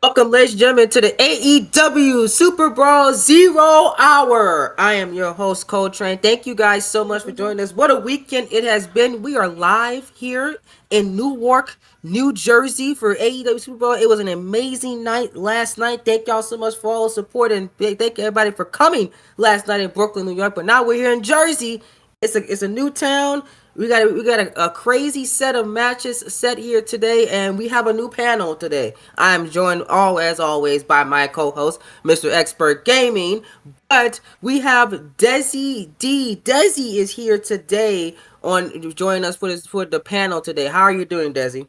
Welcome, ladies and gentlemen, to the AEW Superbrawl 0 Hour. I am your host, Coltrane. Thank you guys so much for joining us. What a weekend it has been. We are live here in Newark, New Jersey for AEW Superbrawl. It was an amazing night last night. Thank y'all so much for all the support, and thank everybody for coming last night in Brooklyn, New York. But now we're here in Jersey. It's a new town. We got a crazy set of matches set here today, and we have a new panel today. I am joined as always by my co-host, Mr. Expert Gaming. But we have Desi D. Desi is here today on joining us for the panel today. How are you doing, Desi?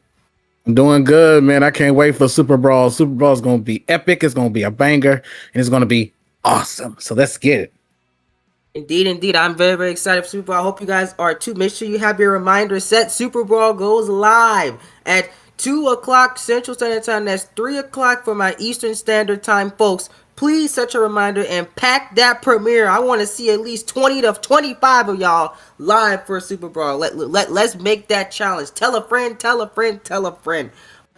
I'm doing good, man. I can't wait for Super Brawl. Super Brawl is going to be epic. It's going to be a banger, and it's going to be awesome. So let's get it. Indeed. I'm very, very excited for Super Brawl. I hope you guys are too. Make sure you have your reminder set. Super Brawl goes live at 2 o'clock Central Standard Time. That's 3 o'clock for my Eastern Standard Time, folks. Please set your reminder and pack that premiere. I want to see at least 20 to 25 of y'all live for Super Brawl. Let's make that challenge. Tell a friend, tell a friend, tell a friend.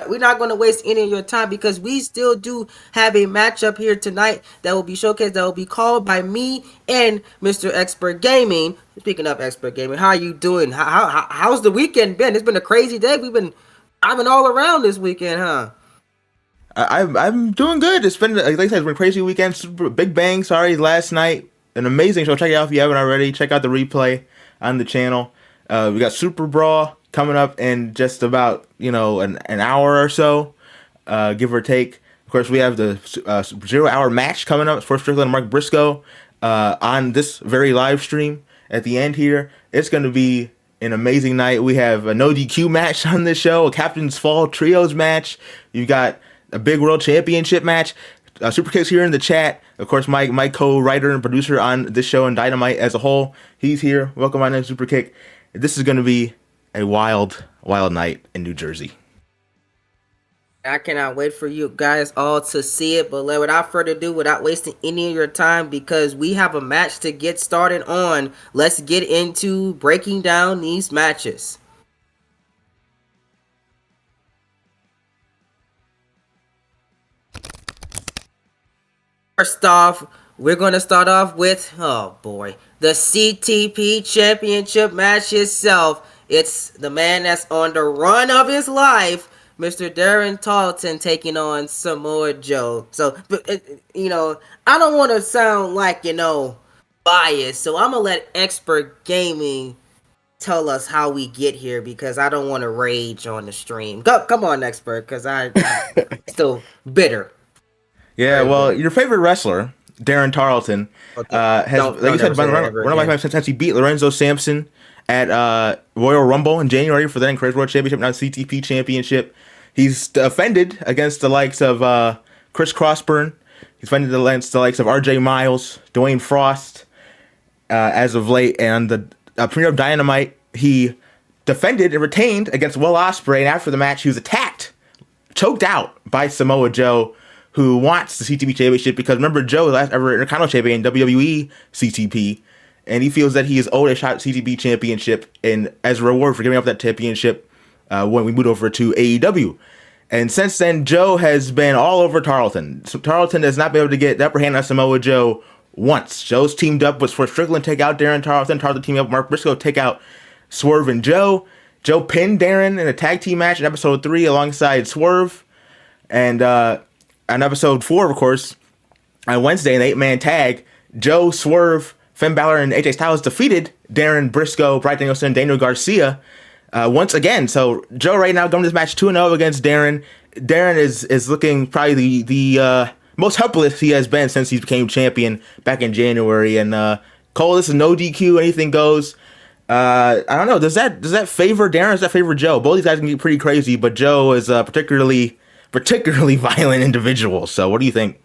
We're not going to waste any of your time because we still do have a matchup here tonight that will be showcased, that will be called by me and Mr. Expert Gaming. Speaking of Expert Gaming, how are you doing? How's the weekend been? It's been a crazy day. We've been driving all around this weekend, huh? I'm doing good. It's been, like I said, it's been a crazy weekend. Super Big Bang, sorry, last night. An amazing show. Check it out if you haven't already. Check out the replay on the channel. We got Super Brawl coming up in just about, an hour or so, give or take. Of course, we have the 0 hour match coming up for Strickland and Mark Briscoe on this very live stream at the end here. It's going to be an amazing night. We have a no DQ match on this show, a Captain's Fall Trios match. You've got a big World Championship match. Super Kick's here in the chat. Of course, my co-writer and producer on this show and Dynamite as a whole, he's here. Welcome on in, Super Kick. This is going to be a wild night in New Jersey. I cannot wait for you guys all to see it, but without further ado, without wasting any of your time, because we have a match to get started on, let's get into breaking down these matches. First off, we're going to start off with, oh boy, the CTP Championship match itself. It's the man that's on the run of his life, Mr. Darren Tarleton, taking on Samoa Joe. So, I don't want to sound like, biased. So I'm going to let Expert Gaming tell us how we get here, because I don't want to rage on the stream. Come on, Expert, because I'm still bitter. Yeah, well, your favorite wrestler, Darren Tarleton, has, like you said, one of my favorites since he beat Lorenzo Sampson at Royal Rumble in January for the then Crazy World Championship, now CTP Championship. He's defended against the likes of Chris Crossburn. He's defended against the likes of RJ Miles, Dwayne Frost, as of late. And the premiere of Dynamite, he defended and retained against Will Ospreay. And after the match, he was choked out by Samoa Joe, who wants the CTP Championship because, remember, Joe was last ever Intercontinental Champion in WWE CTP. And he feels that he is owed a shot at CTP Championship, and as a reward for giving up that championship when we moved over to AEW. And since then, Joe has been all over Tarleton. So Tarleton has not been able to get the upper hand on Samoa Joe once. Joe's teamed up with Strickland, take out Darren Tarleton. Tarleton teamed up with Mark Briscoe, take out Swerve and Joe. Joe pinned Darren in a tag team match in episode 3 alongside Swerve. And on episode 4, of course, on Wednesday, in the 8-man tag, Joe, Swerve, Finn Balor, and AJ Styles defeated Darren Briscoe, Bryan Danielson, and Daniel Garcia once again. So Joe right now going to this match 2-0 against Darren. Darren is looking probably the most helpless he has been since he became champion back in January. And Cole, this is no DQ, anything goes. I don't know. Does that favor Darren? Or does that favor Joe? Both these guys can get pretty crazy, but Joe is a particularly violent individual. So what do you think?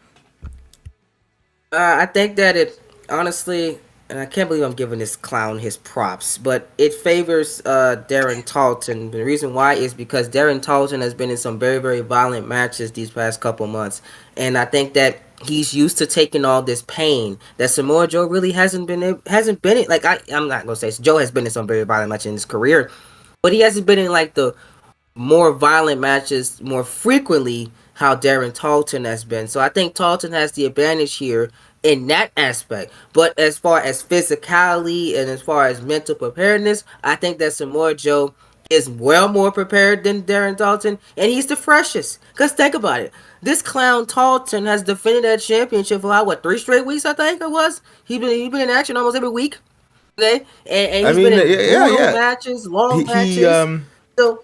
I think that it honestly, and I can't believe I'm giving this clown his props, but it favors Darren Tarleton. The reason why is because Darren Tarleton has been in some very, very violent matches these past couple months, and I think that he's used to taking all this pain that Samoa Joe really hasn't been in. Like I'm not gonna say Joe has been in some very violent matches in his career, but he hasn't been in like the more violent matches more frequently how Darren Talton has been. So I think Talton has the advantage here in that aspect. But as far as physicality and as far as mental preparedness, I think that Samoa Joe is well more prepared than Darren Talton, and he's the freshest. Because think about it. This clown Talton has defended that championship for what, 3 straight weeks, I think it was? He been in action almost every week. Okay? And he's been in brutal matches, long matches. So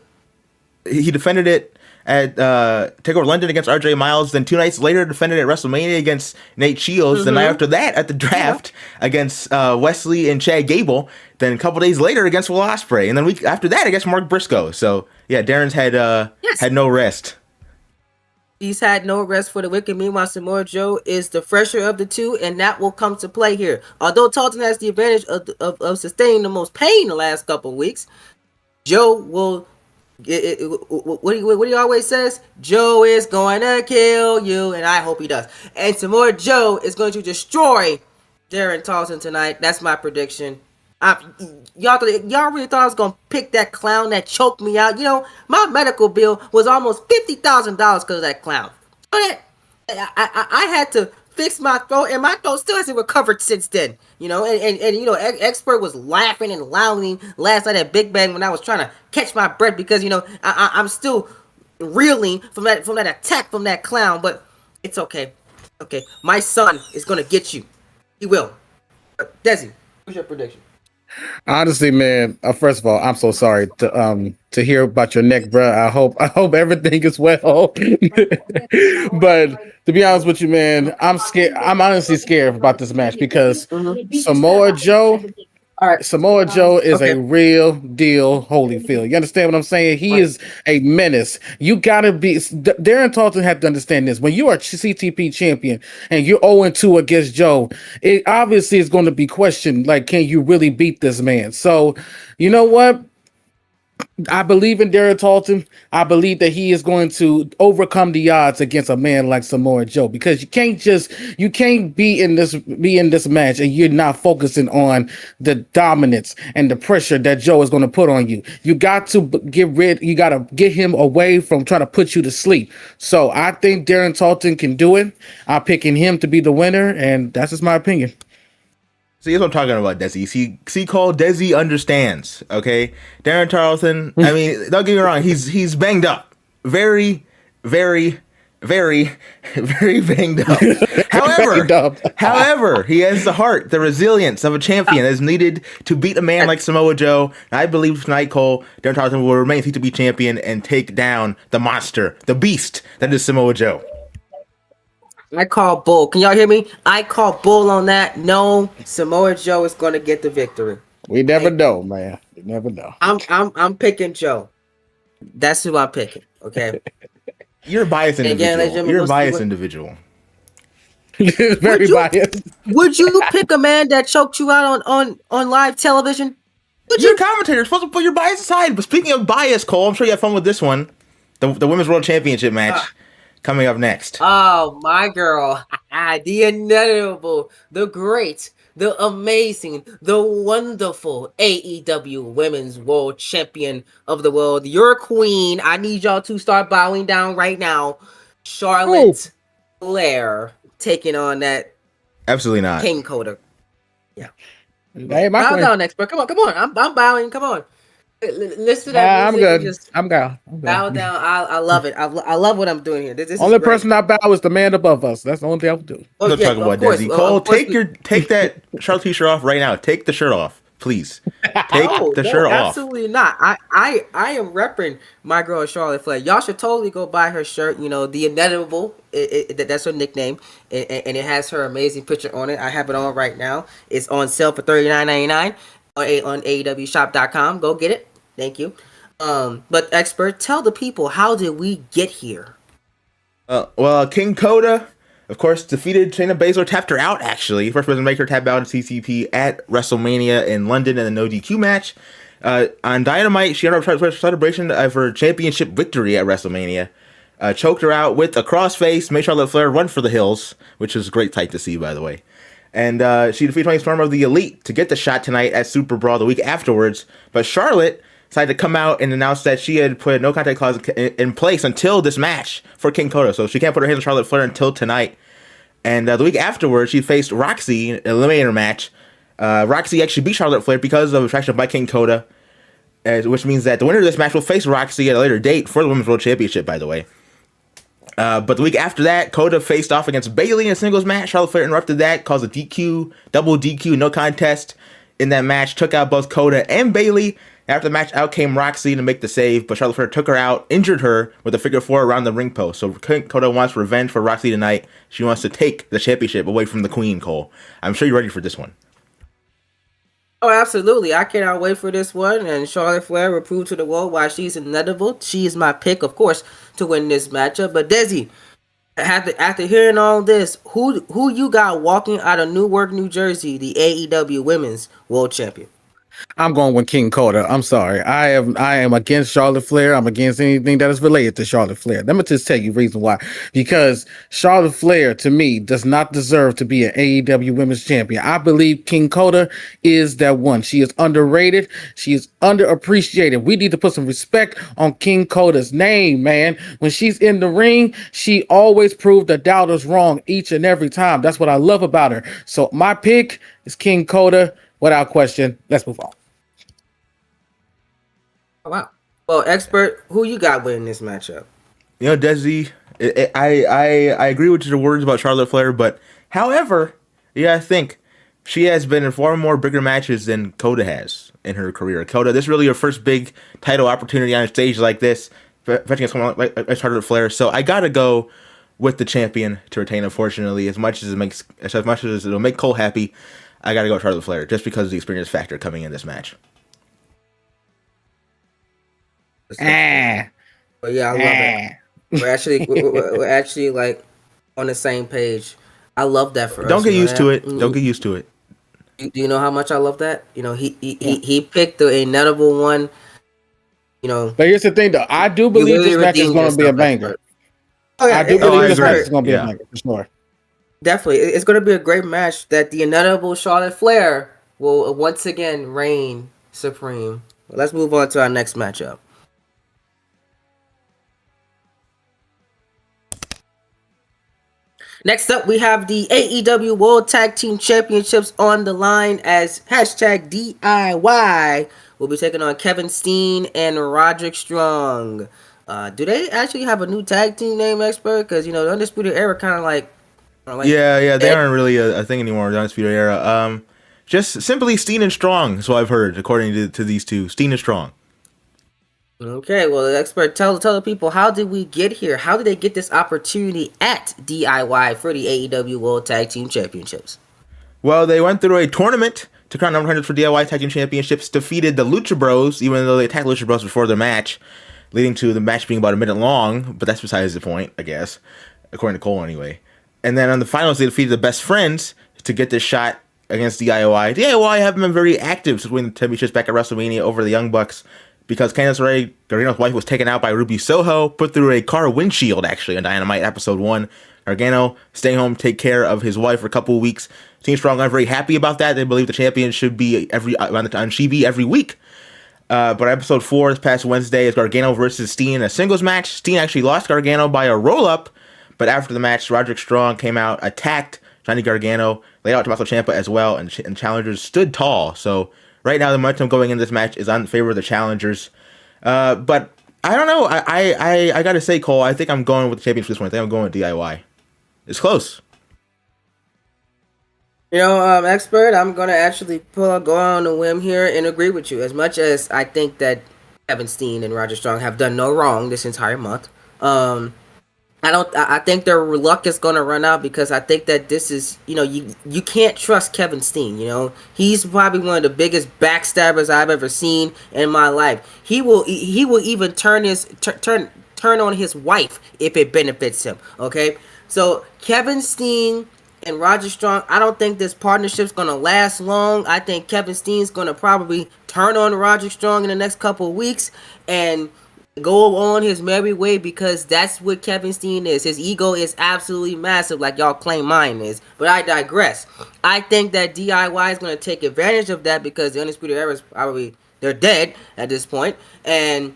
he defended it at TakeOver London against RJ Miles. Then 2 nights later, defended it at WrestleMania against Nate Shields. The night after that, at the draft against Wesley and Chad Gable. Then a couple days later against Will Ospreay, and then week after that against Mark Briscoe. So yeah, Darren's had no rest. He's had no rest for the wicked. Meanwhile, Samoa Joe is the fresher of the two, and that will come to play here. Although Talton has the advantage of sustaining the most pain the last couple of weeks, Joe will. What he always says, Joe is going to kill you, and I hope he does. And Samoa Joe is going to destroy Darren Talton tonight. That's my prediction. Y'all really thought I was gonna pick that clown that choked me out? You know, my medical bill was almost $50,000 because of that clown. I had to fix my throat, and my throat still hasn't recovered since then. You know, and you know, Expert was laughing and lounging last night at Big Bang when I was trying to catch my breath because you know I'm still reeling from that attack from that clown. But it's okay. Okay, my son is gonna get you. He will. Desi, what's your prediction? Honestly, man, first of all, I'm so sorry to hear about your neck, bro. I hope everything is well. But to be honest with you, man, I'm scared. I'm honestly scared about this match because Samoa Joe is a real deal Holyfield. You understand what I'm saying? He is a menace. You gotta be. Darren Talton had to understand this. When you are CTP champion and you're 0-2 against Joe, it obviously is going to be questioned. Like, can you really beat this man? So, you know what? I believe in Darren Talton. I believe that he is going to overcome the odds against a man like Samoa Joe because you can't be in this match and you're not focusing on the dominance and the pressure that Joe is going to put on you. You got to you got to get him away from trying to put you to sleep. So I think Darren Talton can do it. I'm picking him to be the winner, and that's just my opinion. See, that's what I'm talking about, Desi. See, Cole, Desi understands, okay? Darren Tarleton, I mean, don't get me wrong, he's banged up. Very, very, very, very banged up. However, he has the heart, the resilience of a champion that is needed to beat a man like Samoa Joe. And I believe tonight, Cole, Darren Tarleton will remain CTP champion and take down the monster, the beast that is Samoa Joe. I call bull. Can y'all hear me? I call bull on that. No, Samoa Joe is going to get the victory. We never know, man. We never know. I'm picking Joe. That's who I'm picking. Okay. You're a biased individual. You're a biased individual. Very biased. Would you pick a man that choked you out on live television? You're a commentator. You're supposed to put your bias aside. But speaking of bias, Cole, I'm sure you had fun with this one. The Women's World Championship match. Coming up next. Oh, my girl. The inevitable, the great, the amazing, the wonderful AEW Women's World Champion of the World. Your queen. I need y'all to start bowing down right now. Charlotte Flair taking on that. Absolutely not. King Coda. Yeah. Hey, bow down, expert. Come on. I'm bowing. Come on. Listen to that. I'm good. I'm good. Bow down. I love it. I love what I'm doing here. This only person I bow is the man above us. That's the only thing I would do. Don't talk about Desi. Cole, take that Charlotte t-shirt off right now. Take the shirt off, please. Take the shirt off. Absolutely not. I am repping my girl Charlotte Flair. Y'all should totally go buy her shirt. You know, the inevitable. That's her nickname, and it has her amazing picture on it. I have it on right now. It's on sale for $39.99 on AEWshop.com. Go get it. Thank you. But expert, tell the people, how did we get here? Well, King Coda, of course, defeated Shayna Baszler, tapped her out, actually. First person to make her tap out in CCP at WrestleMania in London in a no DQ match. On Dynamite, she had a celebration of her championship victory at WrestleMania. Choked her out with a crossface, made Charlotte Flair run for the hills, which was a great sight to see, by the way. And she defeated Toni Storm of the Elite to get the shot tonight at Superbrawl the week afterwards. But Charlotte decided to come out and announce that she had put a no contact clause in place until this match for King Coda. So she can't put her hands on Charlotte Flair until tonight. And the week afterwards, she faced Roxy in an eliminator match. Roxy actually beat Charlotte Flair because of attraction by King Coda, which means that the winner of this match will face Roxy at a later date for the Women's World Championship, by the way. But the week after that, Coda faced off against Bayley in a singles match. Charlotte Flair interrupted that, caused a DQ, double DQ, no contest in that match, took out both Coda and Bayley. After the match, out came Roxy to make the save, but Charlotte Flair took her out, injured her with a figure four around the ring post. So Coda wants revenge for Roxy tonight. She wants to take the championship away from the Queen, Cole. I'm sure you're ready for this one. Oh, absolutely. I cannot wait for this one. And Charlotte Flair will prove to the world why she's inevitable. She is my pick, of course, to win this matchup. But Desi, after hearing all this, who you got walking out of Newark, New Jersey, the AEW Women's World Champion? I'm going with King Coda. I'm sorry. I am against Charlotte Flair. I'm against anything that is related to Charlotte Flair. Let me just tell you the reason why. Because Charlotte Flair, to me, does not deserve to be an AEW Women's Champion. I believe King Coda is that one. She is underrated. She is underappreciated. We need to put some respect on King Coda's name, man. When she's in the ring, she always proved the doubters wrong each and every time. That's what I love about her. So my pick is King Coda. Without question, let's move on. Oh, wow. Well, expert, who you got winning this matchup? You know, Desi, I agree with your words about Charlotte Flair, but however, I think she has been in far more bigger matches than Coda has in her career. Coda, this is really her first big title opportunity on a stage like this, fetching against someone like Charlotte Flair. So I gotta go with the champion to retain. Unfortunately, as much as it'll make Cole happy, I gotta go with Charlotte Flair just because of the experience factor coming in this match. But yeah, I love it. We're actually like on the same page. I love that for us. Don't get used to it. Don't get used to it. Do you know how much I love that? You know, he picked the inevitable one. You know, but here's the thing, though. I do believe this match is going to be a banger. Oh, yeah, I do believe this match is going to be a banger for sure. Definitely, it's going to be a great match that the inevitable Charlotte Flair will once again reign supreme. Let's move on to our next matchup. Next up, we have the AEW World Tag Team Championships on the line as hashtag DIY will be taking on Kevin Steen and Roderick Strong. Do they actually have a new tag team name, expert? Because, you know, the Undisputed Era kind of like... Yeah, they aren't really a thing anymore, the Undisputed Era. Just simply Steen and Strong is what I've heard, according to these two. Steen and Strong. Okay, well, the expert, tell the people, how did we get here? How did they get this opportunity at DIY for the AEW World Tag Team Championships? Well, they went through a tournament to crown number 100 for DIY Tag Team Championships, defeated the Lucha Bros, even though they attacked Lucha Bros before their match, leading to the match being about a minute long, but that's besides the point, I guess, according to Cole anyway. And then on the finals, they defeated the Best Friends to get this shot against DIY. DIY haven't been very active since winning the championships back at WrestleMania over the Young Bucks, because Candice LeRae, Gargano's wife, was taken out by Ruby Soho, put through a car windshield, actually, on Dynamite Episode 1. Gargano staying home, take care of his wife for a couple of weeks. Team Strong aren't very happy about that. They believe the champion should be on Shibi every week. But Episode 4 this past Wednesday is Gargano versus Steen in a singles match. Steen actually lost Gargano by a roll-up, but after the match, Roderick Strong came out, attacked Johnny Gargano, laid out Tommaso Ciampa as well, and challengers stood tall. So right now, the momentum going in this match is on favor of the challengers. But I don't know. I got to say, Cole, I think I'm going with the champion for this one. I think I'm going with DIY. It's close. You know, expert, I'm going to actually go on a whim here and agree with you. As much as I think that Kevin Steen and Roger Strong have done no wrong this entire month, I think their luck is going to run out, because I think that this is, you know, you can't trust Kevin Steen, you know. He's probably one of the biggest backstabbers I've ever seen in my life. He will even turn on his wife if it benefits him, okay? So Kevin Steen and Roger Strong, I don't think this partnership's going to last long. I think Kevin Steen's going to probably turn on Roger Strong in the next couple of weeks and go on his merry way, because that's what Kevin Steen is. His ego is absolutely massive, like y'all claim mine is. But I digress. I think that DIY is going to take advantage of that, because the Undisputed Era is probably they're dead at this point. And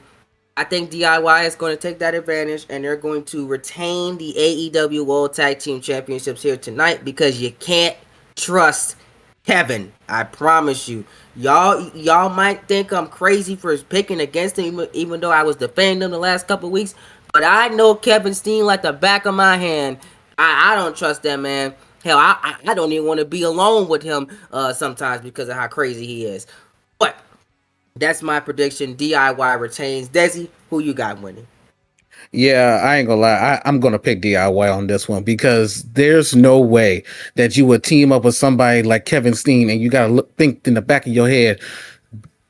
I think DIY is going to take that advantage, and they're going to retain the AEW World Tag Team Championships here tonight because you can't trust Kevin. I promise you. Y'all might think I'm crazy for picking against him, even though I was defending him the last couple of weeks. But I know Kevin Steen like the back of my hand. I don't trust that man. Hell, I don't even want to be alone with him sometimes because of how crazy he is. But that's my prediction. DIY retains. Desi, who you got winning? Yeah, I ain't gonna lie. I'm gonna pick DIY on this one because there's no way that you would team up with somebody like Kevin Steen and you gotta think in the back of your head,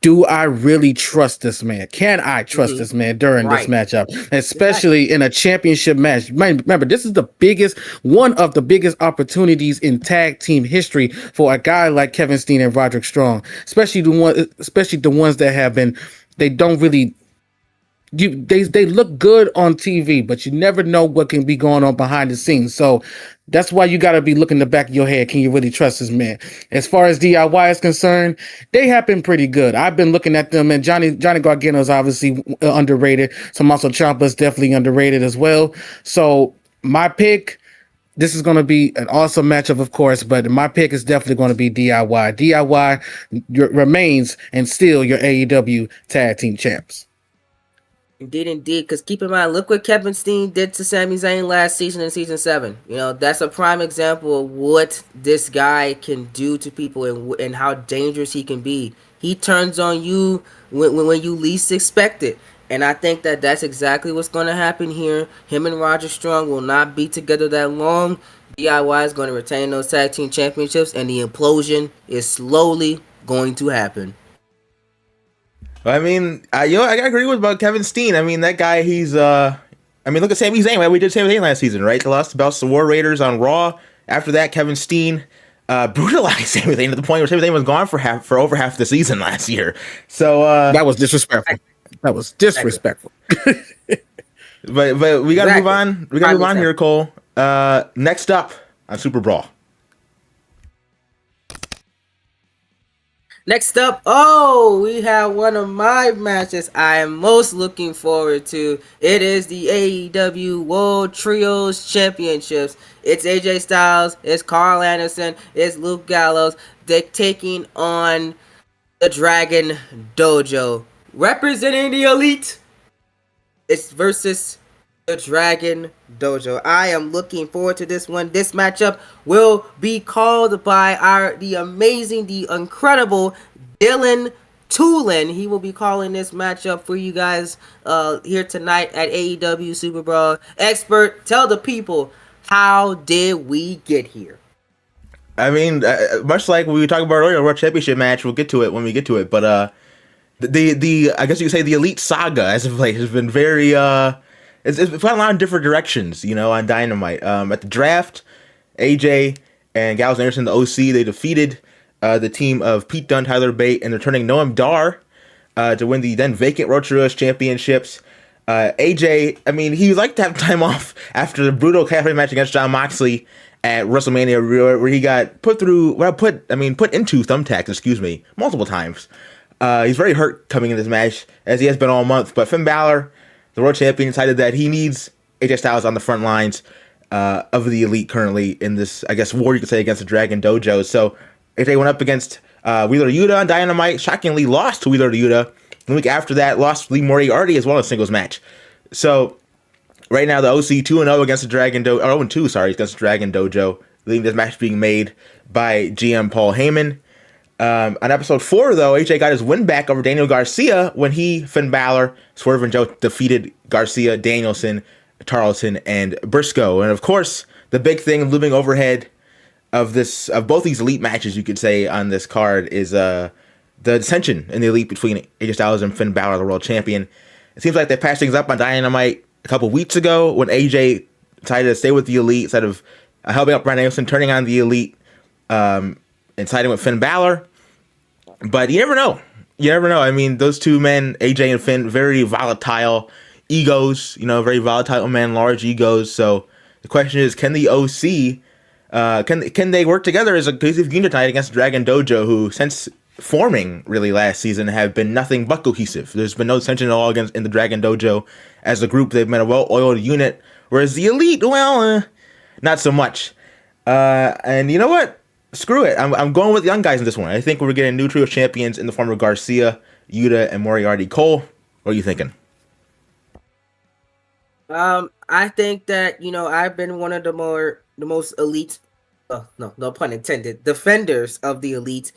do I really trust this man? Can I trust this man during this matchup, especially in a championship match? Remember, this is one of the biggest opportunities in tag team history for a guy like Kevin Steen and Roderick Strong, especially the ones that have been. They don't really. They look good on TV, but you never know what can be going on behind the scenes. So that's why you got to be looking in the back of your head. Can you really trust this man? As far as DIY is concerned, they have been pretty good. I've been looking at them, and Johnny Gargano is obviously underrated. Tommaso Ciampa is definitely underrated as well. So my pick, this is going to be an awesome matchup, of course, but my pick is definitely going to be DIY. DIY remains and still your AEW tag team champs. Indeed. Because keep in mind, look what Kevin Steen did to Sami Zayn last season in season 7. You know, that's a prime example of what this guy can do to people and how dangerous he can be. He turns on you when you least expect it. And I think that that's exactly what's going to happen here. Him and Roger Strong will not be together that long. DIY is going to retain those tag team championships, and the implosion is slowly going to happen. I mean, I agree with about Kevin Steen. I mean, that guy, look at Sami Zayn. Right? We did Sami Zayn last season, right? They lost the belts to War Raiders on Raw. After that, Kevin Steen brutalized Sami Zayn to the point where Sami Zayn was gone for over half the season last year. So that was disrespectful. But we got to move on. We got to move on here, Cole. Next up on Superbrawl. Next up, we have one of my matches I am most looking forward to. It is the AEW World Trios Championships. It's AJ Styles, it's Carl Anderson, it's Luke Gallows. They're taking on the Dragon Dojo. Representing the Elite, it's versus the Dragon Dojo. I am looking forward to this one. This matchup will be called by the amazing, the incredible Dylan Tulin. He will be calling this matchup for you guys here tonight at AEW Superbrawl. Expert, tell the people, how did we get here? I mean, much like we were talking about earlier, World Championship match, we'll get to it when we get to it. But the I guess you could say the Elite Saga as of late has been very it's gone a lot of different directions, you know, on Dynamite. At the draft, AJ and Gallows and Anderson, the OC, they defeated the team of Pete Dunne, Tyler Bate, and returning Noam Dar to win the then vacant World Trios Championships. AJ, I mean, he liked to have time off after the brutal cafe match against Jon Moxley at WrestleMania, where he got put into thumbtacks, multiple times. He's very hurt coming in this match, as he has been all month. But Finn Balor, the world champion, decided that he needs AJ Styles on the front lines of the Elite currently in this, I guess, war you could say against the Dragon Dojo. So AJ went up against Wheeler Yuta on Dynamite, shockingly lost to Wheeler Yuta. The week after that, lost Lee Moriarty as well as singles match. So right now, the OC 2-0 against the Dragon Dojo, 0-2, sorry, against the Dragon Dojo, leading this match being made by GM Paul Heyman. On episode 4, though, AJ got his win back over Daniel Garcia when Finn Balor, Swerve, and Joe defeated Garcia, Danielson, Tarleton, and Briscoe. And of course, the big thing looming overhead of both these Elite matches, you could say, on this card is the dissension in the Elite between AJ Styles and Finn Balor, the world champion. It seems like they patched things up on Dynamite a couple weeks ago when AJ decided to stay with the Elite instead of helping out Bryan Danielson, turning on the Elite, and siding with Finn Balor. But you never know. I mean, those two men, AJ and Finn, very volatile egos, very volatile men, large egos. So the question is, can the OC, can they work together as a cohesive unit tonight against Dragon Dojo, who since forming really last season have been nothing but cohesive. There's been no tension at all in the Dragon Dojo as a group. They've been a well-oiled unit, whereas the Elite, well, not so much. And you know what? Screw it. I'm going with young guys in this one. I think we're getting new trio champions in the form of Garcia, Yuta, and Moriarty. Cole, what are you thinking? I think that, I've been one of the most elite, no pun intended, defenders of the Elite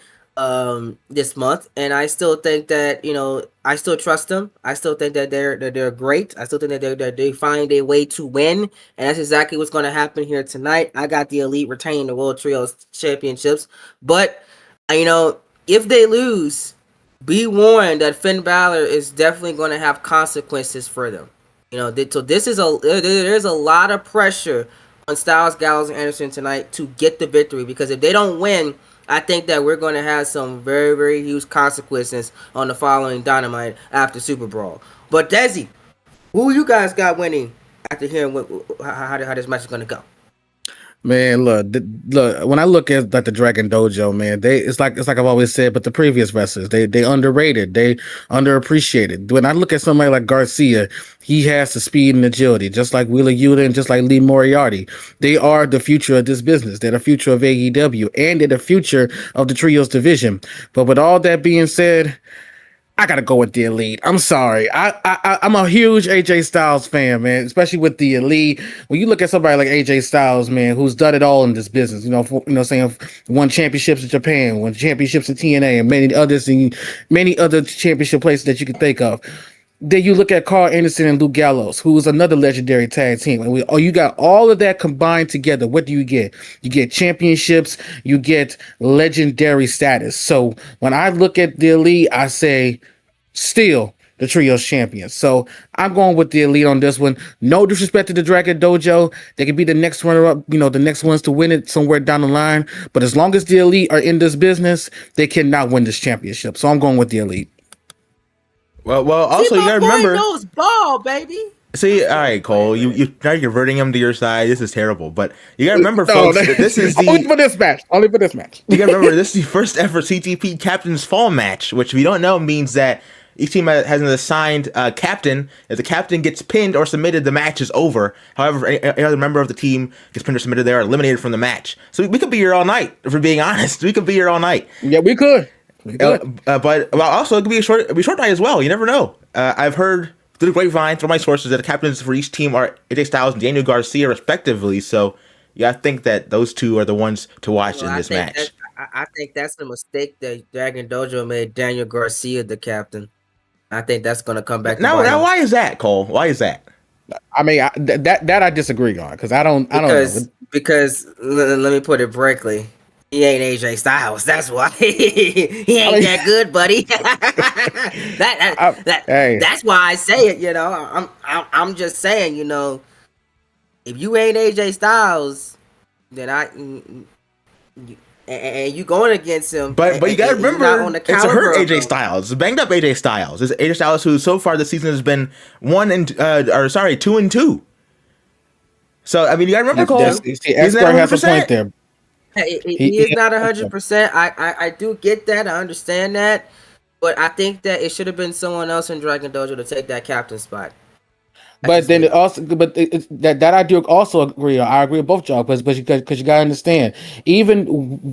this month, and I still think that, I still trust them. I still think that they're great. I still think that they find a way to win, and that's exactly what's going to happen here tonight. I got the Elite retaining the World Trios Championships, but if they lose, be warned that Finn Balor is definitely going to have consequences for them. So there's a lot of pressure on Styles, Gallows, and Anderson tonight to get the victory, because if they don't win, I think that we're going to have some very, very huge consequences on the following Dynamite after Superbrawl. But Desi, who you guys got winning after hearing how this match is going to go? Man, look. When I look at the Dragon Dojo, man, it's like I've always said, but the previous wrestlers, they underrated, they underappreciated. When I look at somebody like Garcia, he has the speed and agility, just like Wheeler Yuta and just like Lee Moriarty. They are the future of this business. They're the future of AEW, and they're the future of the Trios division. But with all that being said, I gotta go with the Elite. I'm sorry. I'm a huge AJ Styles fan, man, especially with the Elite. When you look at somebody like AJ Styles, man, who's done it all in this business, won championships in Japan, won championships in TNA, and many other championship places that you can think of. Then you look at Carl Anderson and Luke Gallows, who is another legendary tag team. And you got all of that combined together. What do you get? You get championships, you get legendary status. So when I look at the Elite, I say still the Trios champions. So I'm going with the Elite on this one. No disrespect to the Dragon Dojo. They could be the next runner-up, the next ones to win it somewhere down the line. But as long as the Elite are in this business, they cannot win this championship. So I'm going with the Elite. Well. Also, you gotta remember, knows ball, baby. See, all right, Cole, you now you're converting him to your side. This is terrible, but you gotta remember, folks, this is only for this match. Only for this match. You gotta remember, this is the first ever CTP Captain's Fall match, which if you don't know means that each team has an assigned captain. If the captain gets pinned or submitted, the match is over. However, if any other member of the team gets pinned or submitted, they are eliminated from the match. So we could be here all night. If we're being honest, we could be here all night. Yeah, we could. But also it could be a short night as well. You never know. I've heard through the grapevine, through my sources, that the captains for each team are AJ Styles and Daniel Garcia, respectively. So, I think that those two are the ones to watch in this match. I think that's the mistake that Dragon Dojo made Daniel Garcia the captain. I think that's going to come back. Now, why is that, Cole? Why is that? I mean, that I disagree on, because I don't know. Because let me put it frankly. He ain't AJ Styles. That's why he ain't that good, buddy. That's why I say it. I'm just saying. If you ain't AJ Styles, then and you going against him. But you gotta remember, it's a hurt AJ Styles. It's a banged up AJ Styles. It's AJ Styles who so far this season has been 2-2. So I mean, you gotta remember, Cole. Expert has a point there. He is not 100%. I do get that. I understand that. But I think that it should have been someone else in Dragon Dojo to take that captain spot. But then that I do also agree on. I agree with both y'all, because you gotta understand, even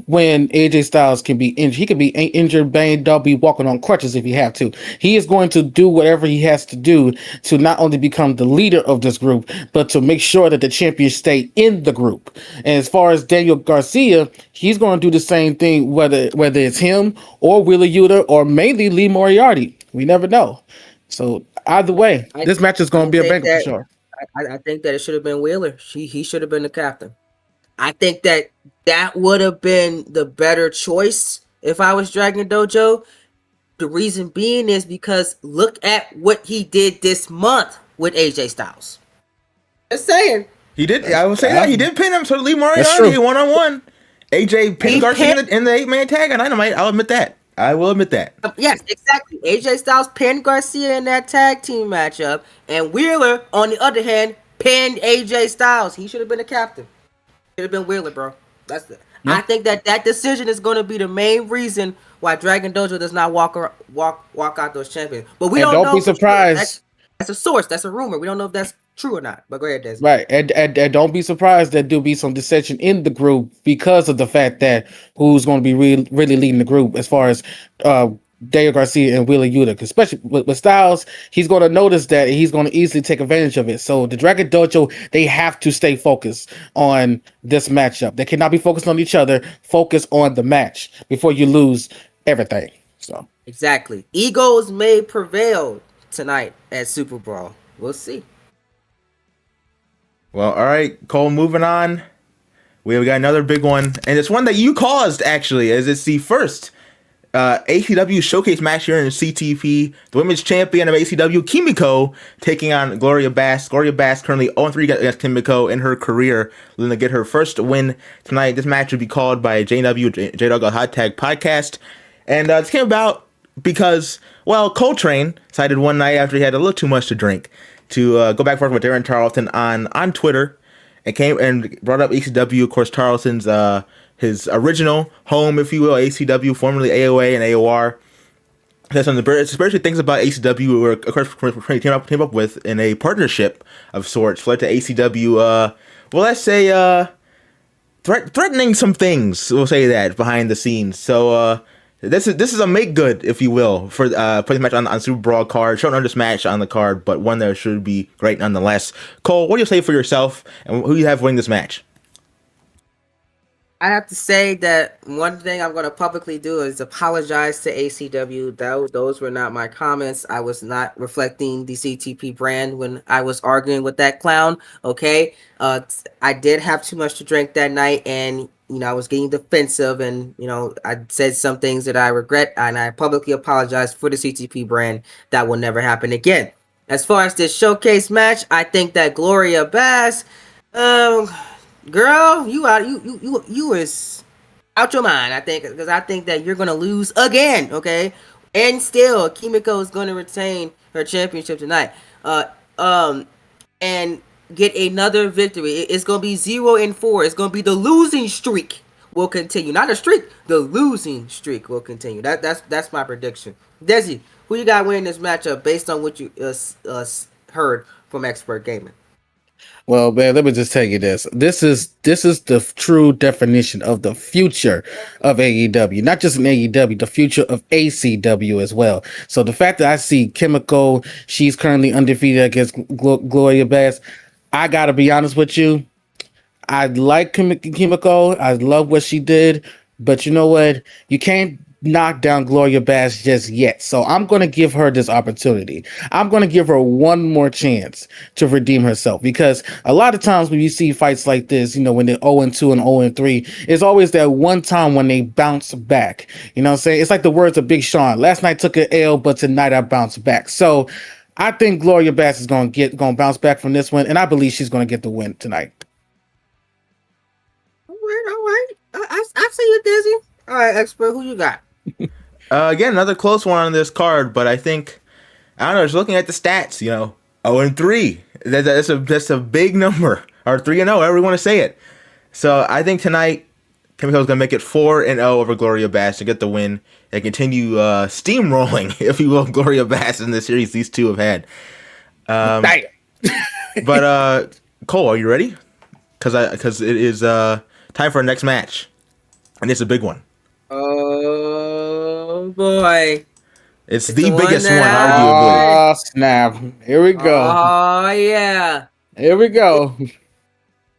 when AJ Styles can be injured, he can be injured, banged up, be walking on crutches if he have to. He is going to do whatever he has to do to not only become the leader of this group, but to make sure that the champions stay in the group. And as far as Daniel Garcia, he's going to do the same thing, whether it's him or Wheeler Yuta or mainly Lee Moriarty. We never know. So either way, this match is going to be a banger for sure. I think that it should have been Wheeler. He should have been the captain. I think that would have been the better choice if I was Dragon Dojo. The reason being is because look at what he did this month with AJ Styles. Just saying. He did. I would say that he did pin him to Lee Moriarty 1-on-1. AJ pinned Garcia in the 8-man tag on Dynamite. I'll admit that. I will admit that. Yes, exactly. AJ Styles pinned Garcia in that tag team matchup, and Wheeler, on the other hand, pinned AJ Styles. He should have been the captain. Should have been Wheeler, bro. I think that decision is going to be the main reason why Dragon Dojo does not walk out those champions. But we don't know. Be surprised. That's a source. That's a rumor. We don't know if that's true or not. But go ahead, Des. Right, and don't be surprised that there'll be some dissension in the group because of the fact that who's going to be really leading the group as far as Daniel Garcia and Wheeler Yuta, especially with Styles. He's going to notice that he's going to easily take advantage of it. So the Dragon Dojo, they have to stay focused on this matchup. They cannot be focused on each other. Focus on the match before you lose everything. So exactly, egos may prevail tonight at Superbrawl. We'll see. Well, all right, Cole, moving on. We got another big one, and it's one that you caused, actually, as it's the first AEW showcase match here in the CTP. The women's champion of AEW, Kimiko, taking on Gloria Bass. Gloria Bass currently 0-3 against Kimiko in her career, looking to get her first win tonight. This match would be called by JW, J-Dog Hot Tag Podcast. And this came about because, well, Coltrane decided one night after he had a little too much to drink to go back and forth with Darren Tarleton on Twitter, and came and brought up ACW. Of course, Tarleton's his original home, if you will, ACW, formerly AOA and AOR. That's some of the especially things about ACW, where of course came up with in a partnership of sorts, led to ACW. Well, let's say threatening some things. We'll say that behind the scenes. So this is a make good, if you will, for putting the match on Superbrawl card. Short notice match on the card, but one that should be great nonetheless. Cole, what do you say for yourself, and who do you have winning this match? I have to say that one thing I'm going to publicly do is apologize to ACW. Those were not my comments. I was not reflecting the CTP brand when I was arguing with that clown. Okay, I did have too much to drink that night, and I was getting defensive, and I said some things that I regret, and I publicly apologize for the CTP brand. That will never happen again. As far as this showcase match, I think that Gloria Bass, girl, you is out your mind. I think because I think that you're gonna lose again. Okay, and still Kimiko is gonna retain her championship tonight. And get another victory. It's gonna be 0-4. It's gonna be the losing streak will continue. Not a streak. The losing streak will continue. That's my prediction. Desi, who you got winning this matchup based on what you heard from Expert Gaming? well, man, let me just tell you this. This is the true definition of the future of AEW. Not just in AEW, the future of ACW as well. So the fact that I see Kimiko, she's currently undefeated against Gloria Bass. I gotta be honest with you. I like Kimiko. I love what she did. But you know what? You can't knock down Gloria Bass just yet. So I'm going to give her this opportunity. I'm going to give her one more chance to redeem herself, because a lot of times when you see fights like this, when they're 0-2 and 0-3, it's always that one time when they bounce back. You know what I'm saying? It's like the words of Big Sean. Last night took an L, but tonight I bounced back. So I think Gloria Bass is going to bounce back from this one, and I believe she's going to get the win tonight. All right. I see you, Dizzy. All right, Expert, who you got? Again, another close one on this card, but I think, I don't know, just looking at the stats, 0-3. That's a big number. Or 3-0, however you want to say it. So I think tonight, Kimiko's going to make it 4-0 over Gloria Bass to get the win and continue steamrolling, if you will, Gloria Bass in the series these two have had. But Cole, are you ready? Because it is time for our next match, and it's a big one. Oh boy! It's the biggest one, arguably. Oh snap! Here we go. Oh yeah! Here we go.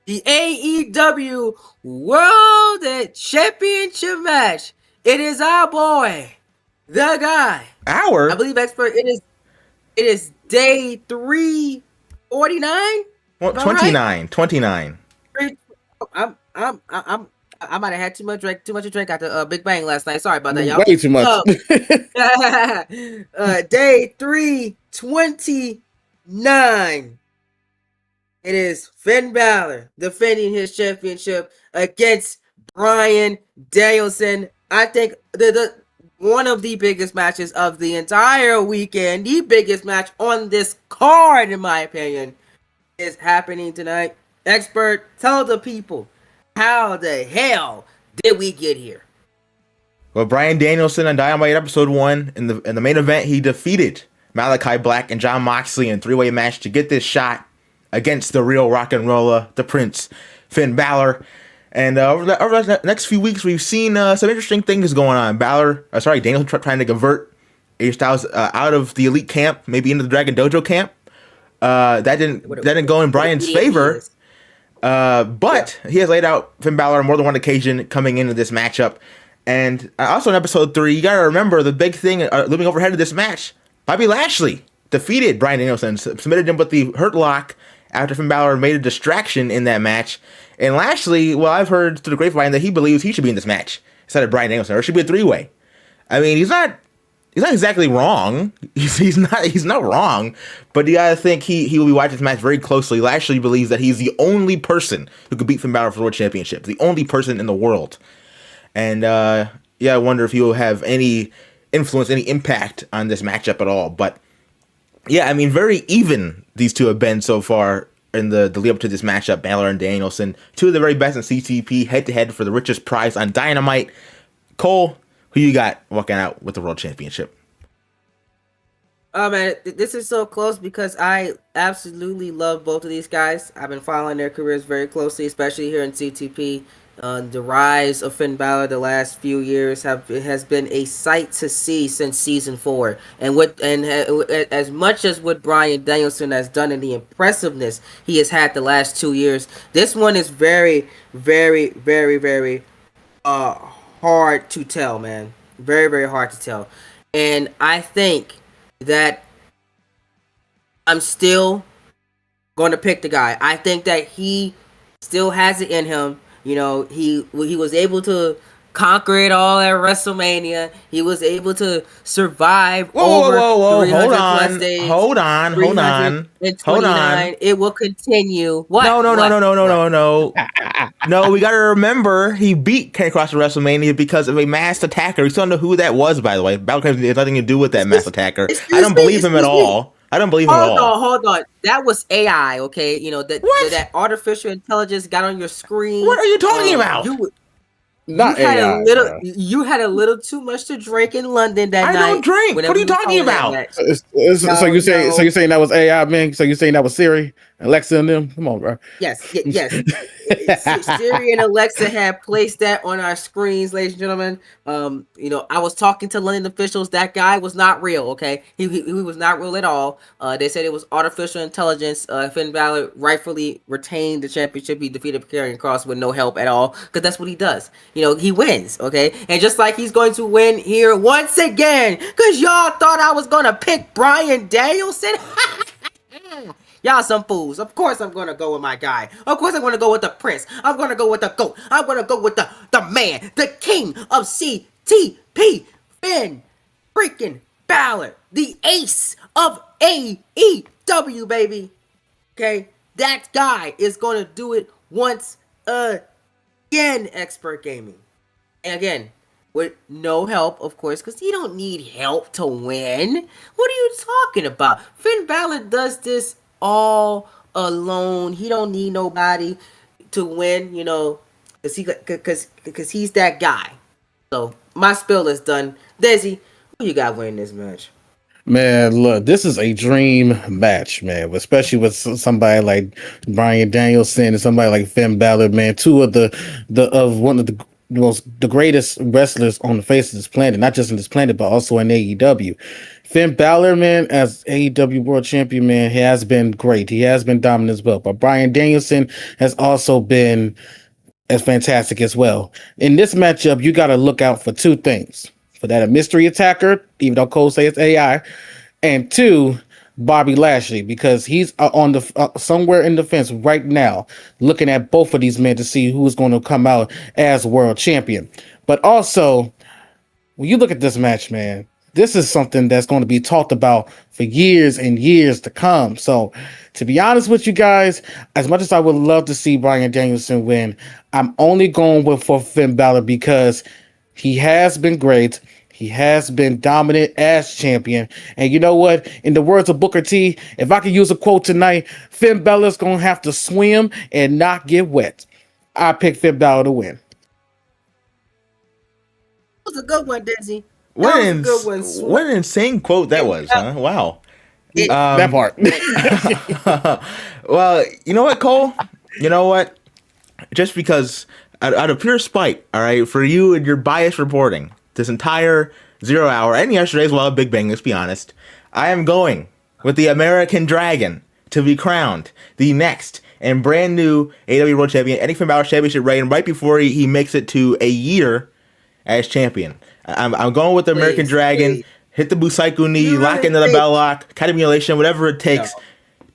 The AEW World Championship match. It is our boy, the guy. I believe, Expert. It is day 349. Well, 29. Right? 29. I might have had too much to drink after Big Bang last night. Sorry about that, y'all. Way too much. Day 329. It is Finn Balor defending his championship against Bryan Danielson. I think the one of the biggest matches of the entire weekend, the biggest match on this card, in my opinion, is happening tonight. Expert, tell the people How the hell did we get here? Well, Bryan Danielson on Dynamite episode 1 in the main event, he defeated Malachi Black and Jon Moxley in a 3-way match to get this shot against the real rock and roller, the Prince, Finn Balor. And over the next few weeks, we've seen some interesting things going on. Danielson trying to convert AJ Styles out of the Elite camp, maybe into the Dragon Dojo camp. That didn't go in Bryan's favor. But he has laid out Finn Balor on more than one occasion coming into this matchup. And also in episode 3, you got to remember the big thing looming overhead of this match. Bobby Lashley defeated Bryan Danielson, submitted him with the Hurt Lock after Finn Balor made a distraction in that match. And Lashley, well, I've heard through the grapevine that he believes he should be in this match instead of Bryan Danielson, or it should be a 3-way. I mean, he's not exactly wrong. He's not wrong, but you gotta think he will be watching this match very closely. Lashley believes that he's the only person who could beat Finn Balor for the World Championship, the only person in the world. And I wonder if he will have any influence, any impact on this matchup at all. But yeah, I mean, very even these two have been so far in the lead up to this matchup, Balor and Danielson. Two of the very best in CTP, head-to-head for the richest prize on Dynamite. Cole, who you got walking out with the World Championship? Oh man, this is so close because I absolutely love both of these guys. I've been following their careers very closely, especially here in CTP. The rise of Finn Balor the last few years has been a sight to see since season 4, and as much as what Bryan Danielson has done in the impressiveness he has had the last 2 years, this one is very, very, very, very hard to tell, man. Very, very hard to tell, and I think that I'm still going to pick the guy. I think that he still has it in him. You know, he was able to conquer it all at WrestleMania. He was able to survive over 300 plus days. Hold on. It will continue. What? No. No, we got to remember he beat Kenny Cross at WrestleMania because of a masked attacker. We still don't know who that was, by the way. Balor has nothing to do with that masked attacker. I don't believe him at all. I don't believe him at all. Hold on. That was AI, okay? You know, that artificial intelligence got on your screen. What are you talking about? You had a little too much to drink in London that night. I don't drink. What are you talking about? So you're saying that was AI, man? So you're saying that was Siri, Alexa, and them? Come on, bro. Yes. Siri and Alexa had placed that on our screens, ladies and gentlemen. You know, I was talking to London officials. That guy was not real, okay? He was not real at all. They said it was artificial intelligence. Finn Balor rightfully retained the championship. He defeated Karrion Kross with no help at all, because that's what he does. You know, he wins, okay? And just like he's going to win here once again, because y'all thought I was going to pick Bryan Danielson. Y'all some fools. Of course I'm going to go with my guy. Of course I'm going to go with the Prince. I'm going to go with the GOAT. I'm going to go with the man, the king of CTP, Finn freaking Balor, the ace of AEW, baby. Okay? That guy is going to do it once again, Expert Gaming. And again, with no help, of course, because you don't need help to win. What are you talking about? Finn Balor does this all alone. He don't need nobody to win, you know, because he's that guy. So my spill is done. Desi, who you got winning this match? Man, look, this is a dream match, man, especially with somebody like Bryan Danielson and somebody like Finn Balor, man. Two of one of the greatest wrestlers on the face of this planet, not just on this planet, but also in AEW. Finn Balor, man, as AEW World Champion, man, he has been great. He has been dominant as well. But Bryan Danielson has also been as fantastic as well. In this matchup, you got to look out for two things. For that, a mystery attacker, even though Cole says it's AI, and 2, Bobby Lashley, because he's on the somewhere in the fence right now, looking at both of these men to see who's going to come out as world champion. But also, when you look at this match, man, this is something that's going to be talked about for years and years to come. So, to be honest with you guys, as much as I would love to see Bryan Danielson win, I'm only going for Finn Balor because he has been great. He has been dominant as champion. And you know what? In the words of Booker T, if I could use a quote tonight, Finn Balor's going to have to swim and not get wet. I pick Finn Balor to win. That was a good one, Desi. What an insane quote that was, huh? Wow. That part. Well, you know what, Cole? You know what? Just because, out of pure spite, all right, for you and your biased reporting, this entire 0 hour, and yesterday as well, Big Bang, let's be honest, I am going with the American Dragon to be crowned the next and brand new AEW World Champion, Eddie Finn Balor Championship reign, right before he makes it to a year as champion. I'm going with the American Dragon. Hit the Busaiku knee, lock into the bell lock, cat emulation, whatever it takes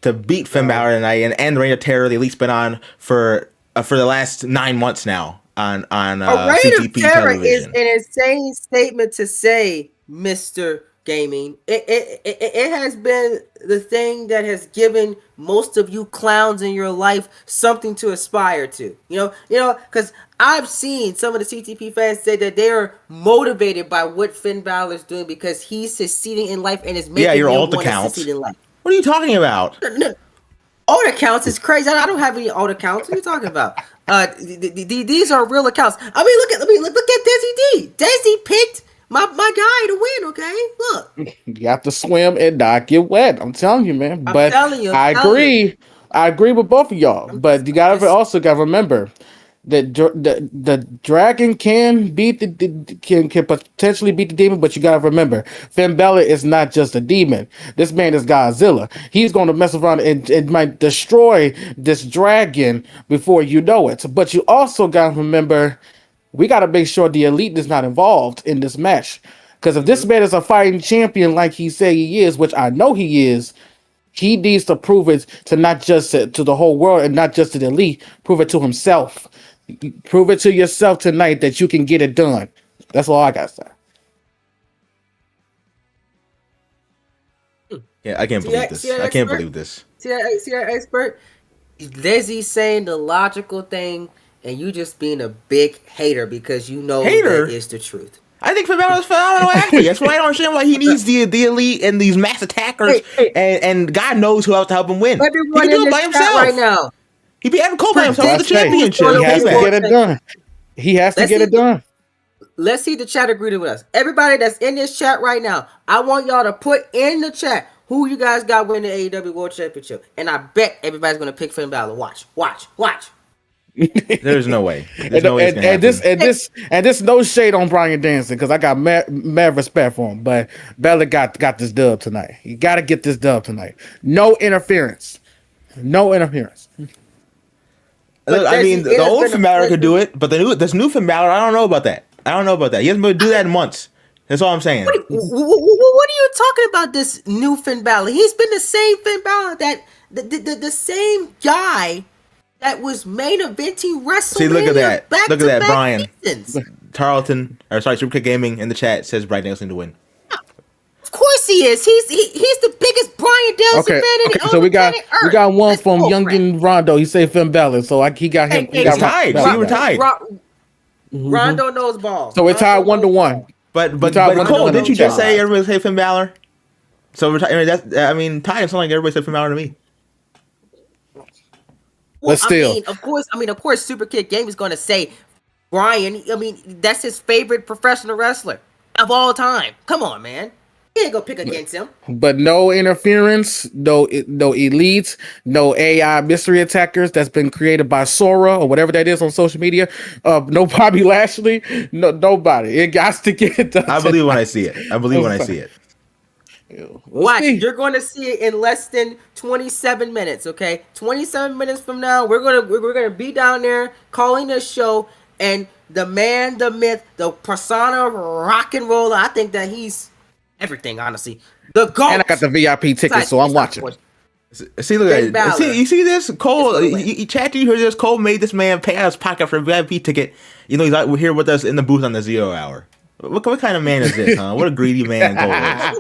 to beat Finn Balor tonight and end the Reign of Terror the Elite's been on for the last 9 months now on CTP television. Is an insane statement to say, Mr. Gaming. It has been the thing that has given most of you clowns in your life something to aspire to. You know, because I've seen some of the CTP fans say that they are motivated by what Finn Balor is doing because he's succeeding in life and is making your them alt want to accounts. succeed in life. What are you talking about? No. Alt accounts is crazy. I don't have any alt accounts. What are you talking about? These are real accounts. I mean, look at Desi D. Desi picked my guy to win. Okay, look. You have to swim and not get wet. I'm telling you, man. But I agree. I agree with both of y'all. But you also gotta remember that the dragon can beat can potentially beat the demon, but you gotta remember Finn Balor is not just a demon. This man is Godzilla. He's going to mess around and might destroy this dragon before you know it. But you also gotta remember we gotta make sure the Elite is not involved in this match. Because if this man is a fighting champion like he said he is, which I know he is, he needs to prove it to not just to the whole world and not just to the Elite. Prove it to himself. Prove it to yourself tonight that you can get it done. That's all I got to say. Yeah, I can't believe this. I can't believe this. See that expert? Desi saying the logical thing, and you just being a big hater because you know that is the truth. I think Finn Balor is phenomenal athlete. That's why I don't understand why he needs the Elite and these mass attackers, and God knows who else to help him win. Everyone he can do it by himself right now. He be Adam Cole by himself with the championship. He has to get it done. He has to get it done. Let's see the chat agree with us. Everybody that's in this chat right now, I want y'all to put in the chat who you guys got winning the AEW World Championship. And I bet everybody's going to pick Finn Balor. Watch. There's no way. And this no shade on Bryan Danielson because I got mad respect for him. But Balor got this dub tonight. You got to get this dub tonight. No interference. Look, I mean, the old Finn Balor could do it, but this new Finn Balor, I don't know about that. He hasn't been able to do that in months. That's all I'm saying. What are you talking about, this new Finn Balor? He's been the same Finn Balor, that the same guy that was main eventing WrestleMania. See, look at that. Look at that, Brian. Superkick Gaming in the chat says Bryan Danielson to win. Of course he is. He's the biggest Bryan Danielson fan in so we got one from Youngin Rondo. He said Finn Balor, so he got him. He's tied. We were tied. Rondo knows ball. So we're tied 1-1. But Cole, didn't you just say everybody say Finn Balor? So tied. It's not like everybody said Finn Balor to me. Well, still, of course, Superkick Game is going to say Bryan. I mean, that's his favorite professional wrestler of all time. Come on, man. He ain't gonna pick against him. But no interference, no elites, no AI mystery attackers that's been created by Sora or whatever that is on social media. No Bobby Lashley, nobody. It got to get done. I believe when I see it. Watch, you're going to see it in less than 27 minutes. Okay, 27 minutes from now, we're gonna be down there calling this show, and the man, the myth, the persona, rock and roller. I think that he's everything, honestly. The GOAT. And I got the VIP ticket, so I'm watching. See, look at that. You see this? Cole, chat, you heard this? Cole made this man pay out his pocket for a VIP ticket. You know, he's out here with us in the booth on the 0 hour. What kind of man is this, huh? What a greedy man Cole is.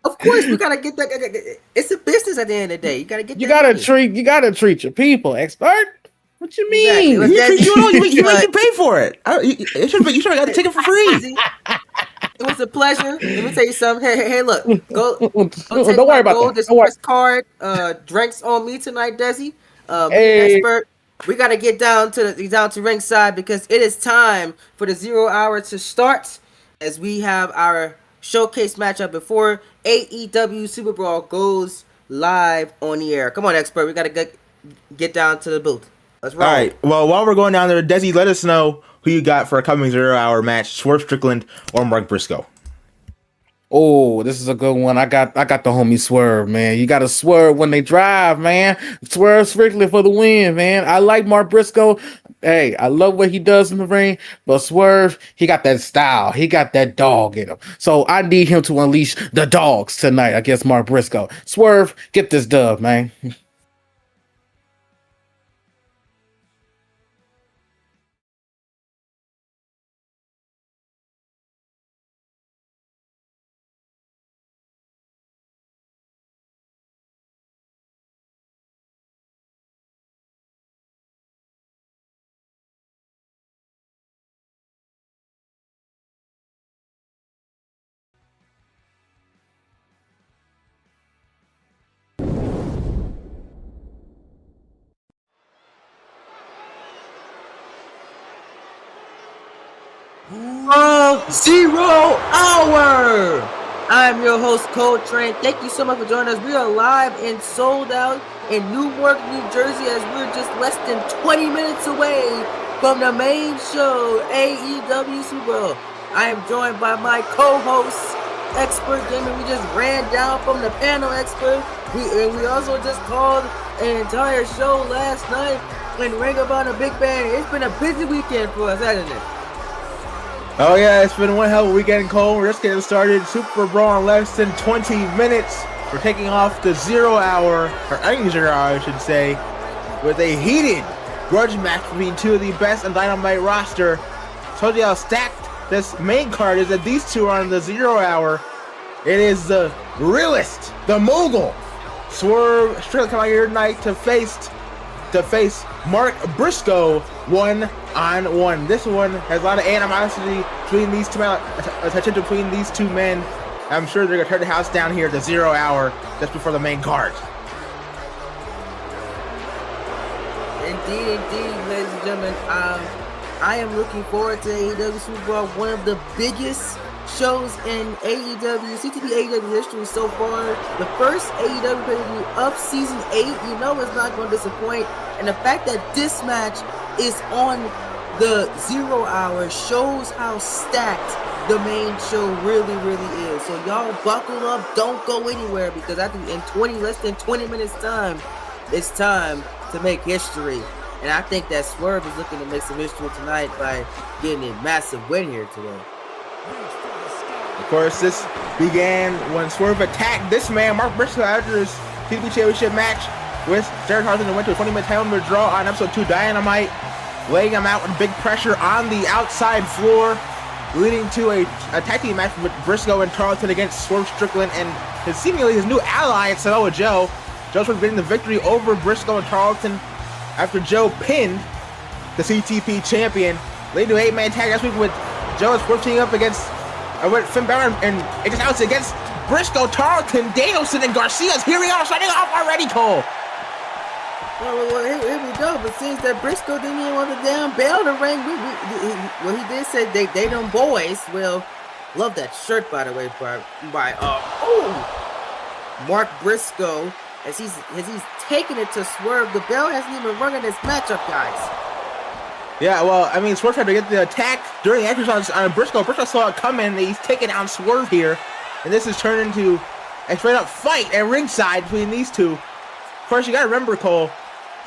Of course, we gotta get that. It's a business at the end of the day. You gotta get. You gotta treat your people, expert. What you mean? Exactly. You make you pay for it. You should have got the ticket for free. It was a pleasure. Let me tell you something. Hey, look. Go don't worry about that. This card. Drinks on me tonight, Desi. Expert. We got to get down to ringside because it is time for the 0 hour to start as we have our showcase matchup before AEW Super Brawl goes live on the air. Come on, expert. We got to get down to the booth. Let's roll. All right. Well, while we're going down there, Desi, let us know who you got for a coming 0 hour match: Swerve Strickland or Mark Briscoe. Oh, this is a good one. I got the homie Swerve, man. You got to swerve when they drive, man. Swerve Strickland for the win, man. I like Mark Briscoe. Hey, I love what he does in the ring, but Swerve, he got that style. He got that dog in him. So I need him to unleash the dogs tonight against Mark Briscoe. Swerve, get this dub, man. Brawl 0 hour. I'm your host, Coltrane. Thank you so much for joining us. We are live and sold out in Newark, New Jersey, as we're just less than 20 minutes away from the main show, AEW Super Brawl. I am joined by my co-host, Expert Gaming. We just ran down from the panel, Expert. We also just called an entire show last night in Ring of Honor Big Bang. It's been a busy weekend for us, hasn't it? Oh yeah, it's been one hell of a weekend, Cole. We're just getting started. Super Brawl in less than 20 minutes. We're taking off the 0 hour, or ending 0 hour, I should say, with a heated grudge match between two of the best on Dynamite roster. Told you how stacked this main card is that these two are on the 0 hour. It is the realist, the mogul, Swerve Strickland coming out here tonight to face Mark Briscoe 1-on-1. This one has a lot of animosity between these two men, attention between these two men. I'm sure they're gonna turn the house down here at the 0 hour just before the main card. Indeed, ladies and gentlemen. I am looking forward to AEW Super Bowl, one of the biggest shows in CTV AEW history so far. The first AEW pay-per-view of season 8. You know it's not going to disappoint. And the fact that this match is on the 0 hour shows how stacked the main show really, really is. So y'all buckle up, don't go anywhere, because I think in less than 20 minutes time, it's time to make history. And I think that Swerve is looking to make some history tonight by getting a massive win here today. Of course, this began when Swerve attacked this man, Mark Briscoe, after his TV Championship match with Jared Carlson, and went to a 20-minute time limit draw on episode 2 Dynamite, laying him out with big pressure on the outside floor, leading to a tag team match with Briscoe and Tarleton against Swerve Strickland and seemingly his new ally at Samoa Joe. Joe Swerve getting the victory over Briscoe and Tarleton after Joe pinned the CTP champion, leading to an 8-man tag last week with Joe and Swerve teaming up against with Finn Balor and it just out against Briscoe, Tarleton, Danielson, and Garcia's. Here we are, starting off already, Cole. Well, here we go. But since that Briscoe didn't even want the damn bell to ring, he did say they them boys. Well, love that shirt, by the way, by Mark Briscoe, as he's taking it to Swerve. The bell hasn't even rung in this matchup, guys. Yeah, well, I mean, Swerve tried to get the attack during the entrance on Briscoe. Briscoe saw it coming. He's taking down Swerve here. And this has turned into a straight-up fight at ringside between these two. Of course, you got to remember, Cole,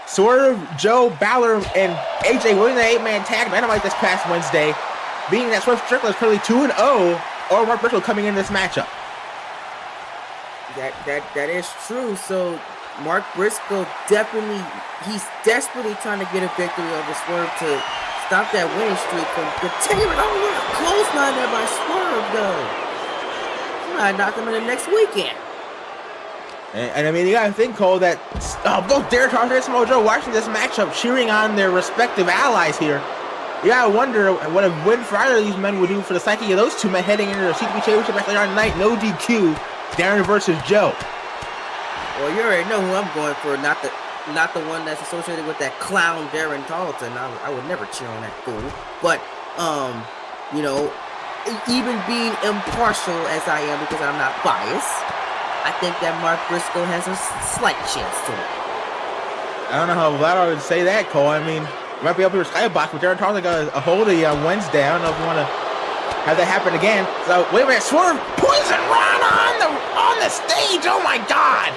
Swerve, Joe, Balor, and AJ winning the 8-man tag Dynamite this past Wednesday, being that Swerve Strickland is currently 2-0, or Mark Briscoe coming in this matchup. That is true. So Mark Briscoe he's desperately trying to get a victory over Swerve to stop that winning streak from continuing. Oh, look, a close line there by Swerve, though. He might knock him in the next weekend. And I mean, you gotta think, Cole, that both Derek Carter and Samoa Joe watching this matchup, cheering on their respective allies here. You gotta wonder what a win for either of these men would do for the psyche of those two men heading into the CTP Championship match later on tonight. No DQ, Darren versus Joe. Well, you already know who I'm going for. not the one that's associated with that clown Darren Tarleton. I would never cheer on that fool. But you know, even being impartial as I am because I'm not biased, I think that Mark Briscoe has a slight chance to it. I don't know how loud I would say that, Cole. I mean, it might be up to your skybox, but Darren Tarleton got a hold of you on Wednesday. I don't know if you want to have that happen again. So, wait a minute, Swerve, poison run on the stage. Oh my God!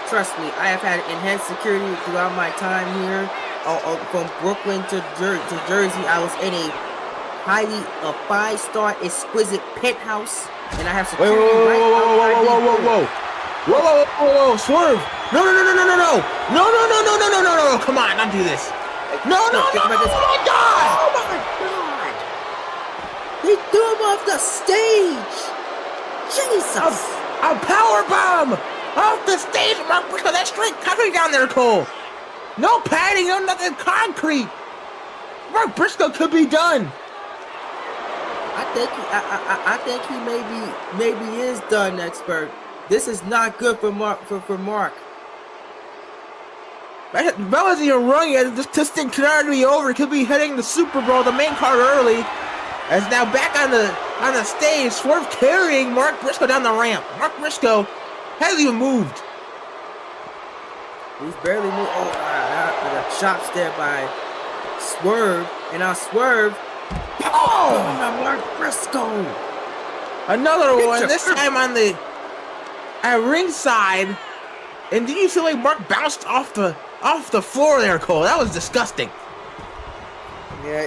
Trust me, I have had enhanced security throughout my time here. From Brooklyn to Jersey, I was in a 5-star exquisite penthouse, and I have security. Whoa, Swerve! No! Come on, don't do this. No! Oh my God! They threw him off the stage. Jesus! A power bomb off the stage, Mark Briscoe. That's straight concrete down there, Cole. No padding, no nothing. Concrete. Mark Briscoe could be done. I think he maybe is done, expert. This is not good for Mark. For Mark. Bell isn't even running yet. This thing could already be over. It could be heading the Superbrawl, the main card early. As now back on the stage, Swerve carrying Mark Briscoe down the ramp. Mark Briscoe hasn't even moved. He's barely moved. The chops there by Swerve, and now Swerve. Oh, Mark Briscoe. Another one. This time at ringside. And did you see like Mark bounced off the floor there, Cole? That was disgusting. Yeah,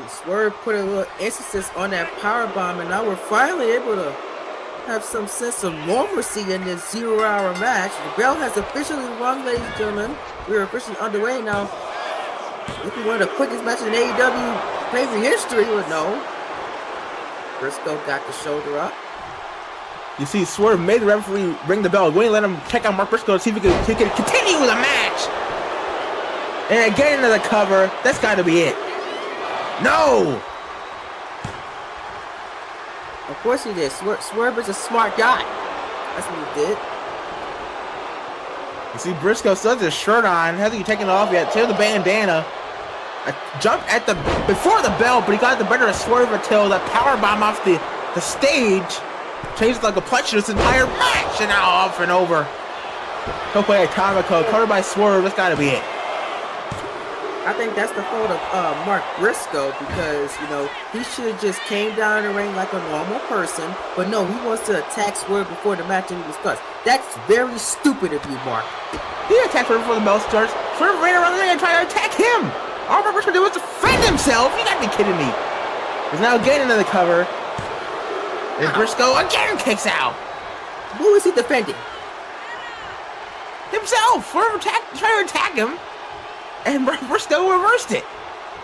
Swerve put a little emphasis on that power bomb, and now we're finally able to have some sense of normalcy in this 0-hour match. The bell has officially rung, ladies and gentlemen. We're officially underway now. This is one of the quickest matches in AEW crazy history. But no, Briscoe got the shoulder up. You see, Swerve made the referee ring the bell. Wouldn't let him check out Mark Briscoe to see if he could continue with the match. And again into the cover. That's got to be it. No! Of course he did. Swerve is a smart guy. That's what he did. You see, Briscoe still has his shirt on. Hasn't even taken it off yet. Tail the bandana. A jump before the bell, but he got the better of Swerve until that power bomb off the stage changed like a clutch to this entire match, and now off and over. Tope Atomico, covered by Swerve. That's got to be it. I think that's the fault of Mark Briscoe because, you know, he should have just came down the ring like a normal person, but no, he wants to attack Swerve before the match even starts. That's very stupid of you, Mark. He attacked Swerve before the bell starts. Swerve ran around the ring and tried to attack him. All Mark Briscoe did was defend himself. You gotta be kidding me. He's now getting into the cover. And Briscoe again kicks out. Who is he defending? Himself. Swerve tried to attack him. And Briscoe reversed it.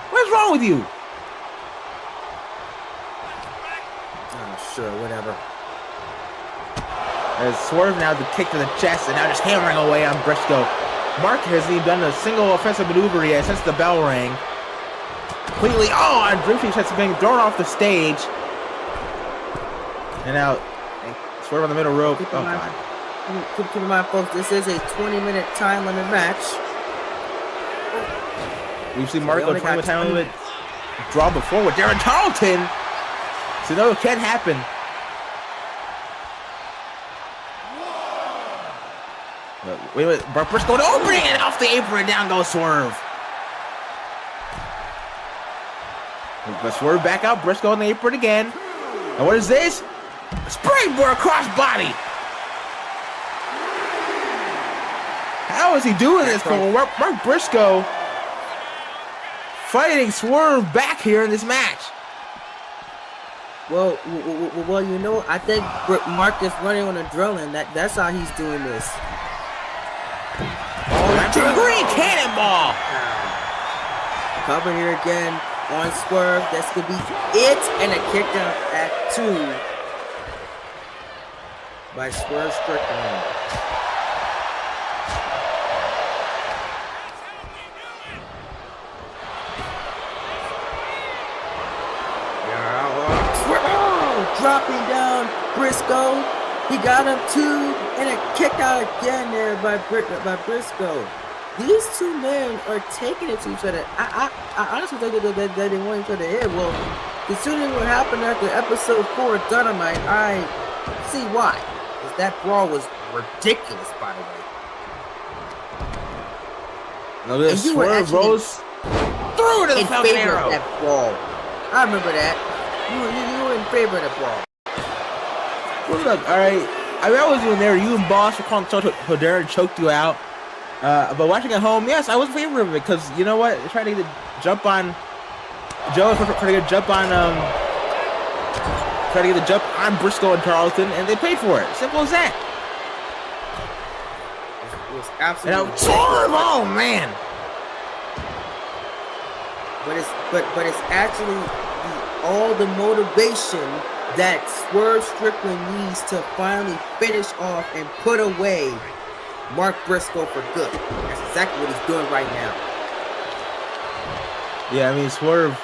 What's wrong with you? Oh, sure, whatever. As Swerve now the kick to the chest and now just hammering away on Briscoe. Mark hasn't even done a single offensive maneuver yet since the bell rang. Completely, and Dreamfish has been thrown off the stage. And now, Swerve on the middle rope. Keep in mind, folks, this is a 20-minute time limit match. We've seen Mark go 20-minute time limit draw before with Darren Tarleton. So no, it can't happen. Wait a minute, Briscoe opening it off the apron, down goes Swerve. But Swerve back out, Briscoe on the apron again. And what is this? Springboard cross body. How is he doing this? Mark Briscoe fighting Swerve back here in this match. Well, you know, I think Mark is running on adrenaline. That's how he's doing this. Green cannonball. Cover here again on Swerve. That's gonna be it, and a kick out at 2 by Swerve Strickland. Dropping down Briscoe. He got him too, and a kick out again there by Briscoe. These two men are taking it to each other. I honestly think that they didn't want each other here. Well, considering what happened after episode 4 of Dynamite, I see why. Because that brawl was ridiculous, by the way. No, this Swerve Rose threw to the Falcon Arrow. That brawl. I remember that. You were in favor of that brawl. Well, look, all right. I mean, I wasn't even there. You and Boss were calling so Darren choked you out. But watching at home, yes, I was in favor of it because you know what? They're trying to get a jump on Joe. Trying to get a jump on trying to get a jump on Briscoe and Tarleton, and they paid for it. Simple as that. It was absolutely. Oh man! But it's actually all the motivation that Swerve Strickland needs to finally finish off and put away Mark Briscoe for good. That's exactly what he's doing right now. Yeah, I mean, Swerve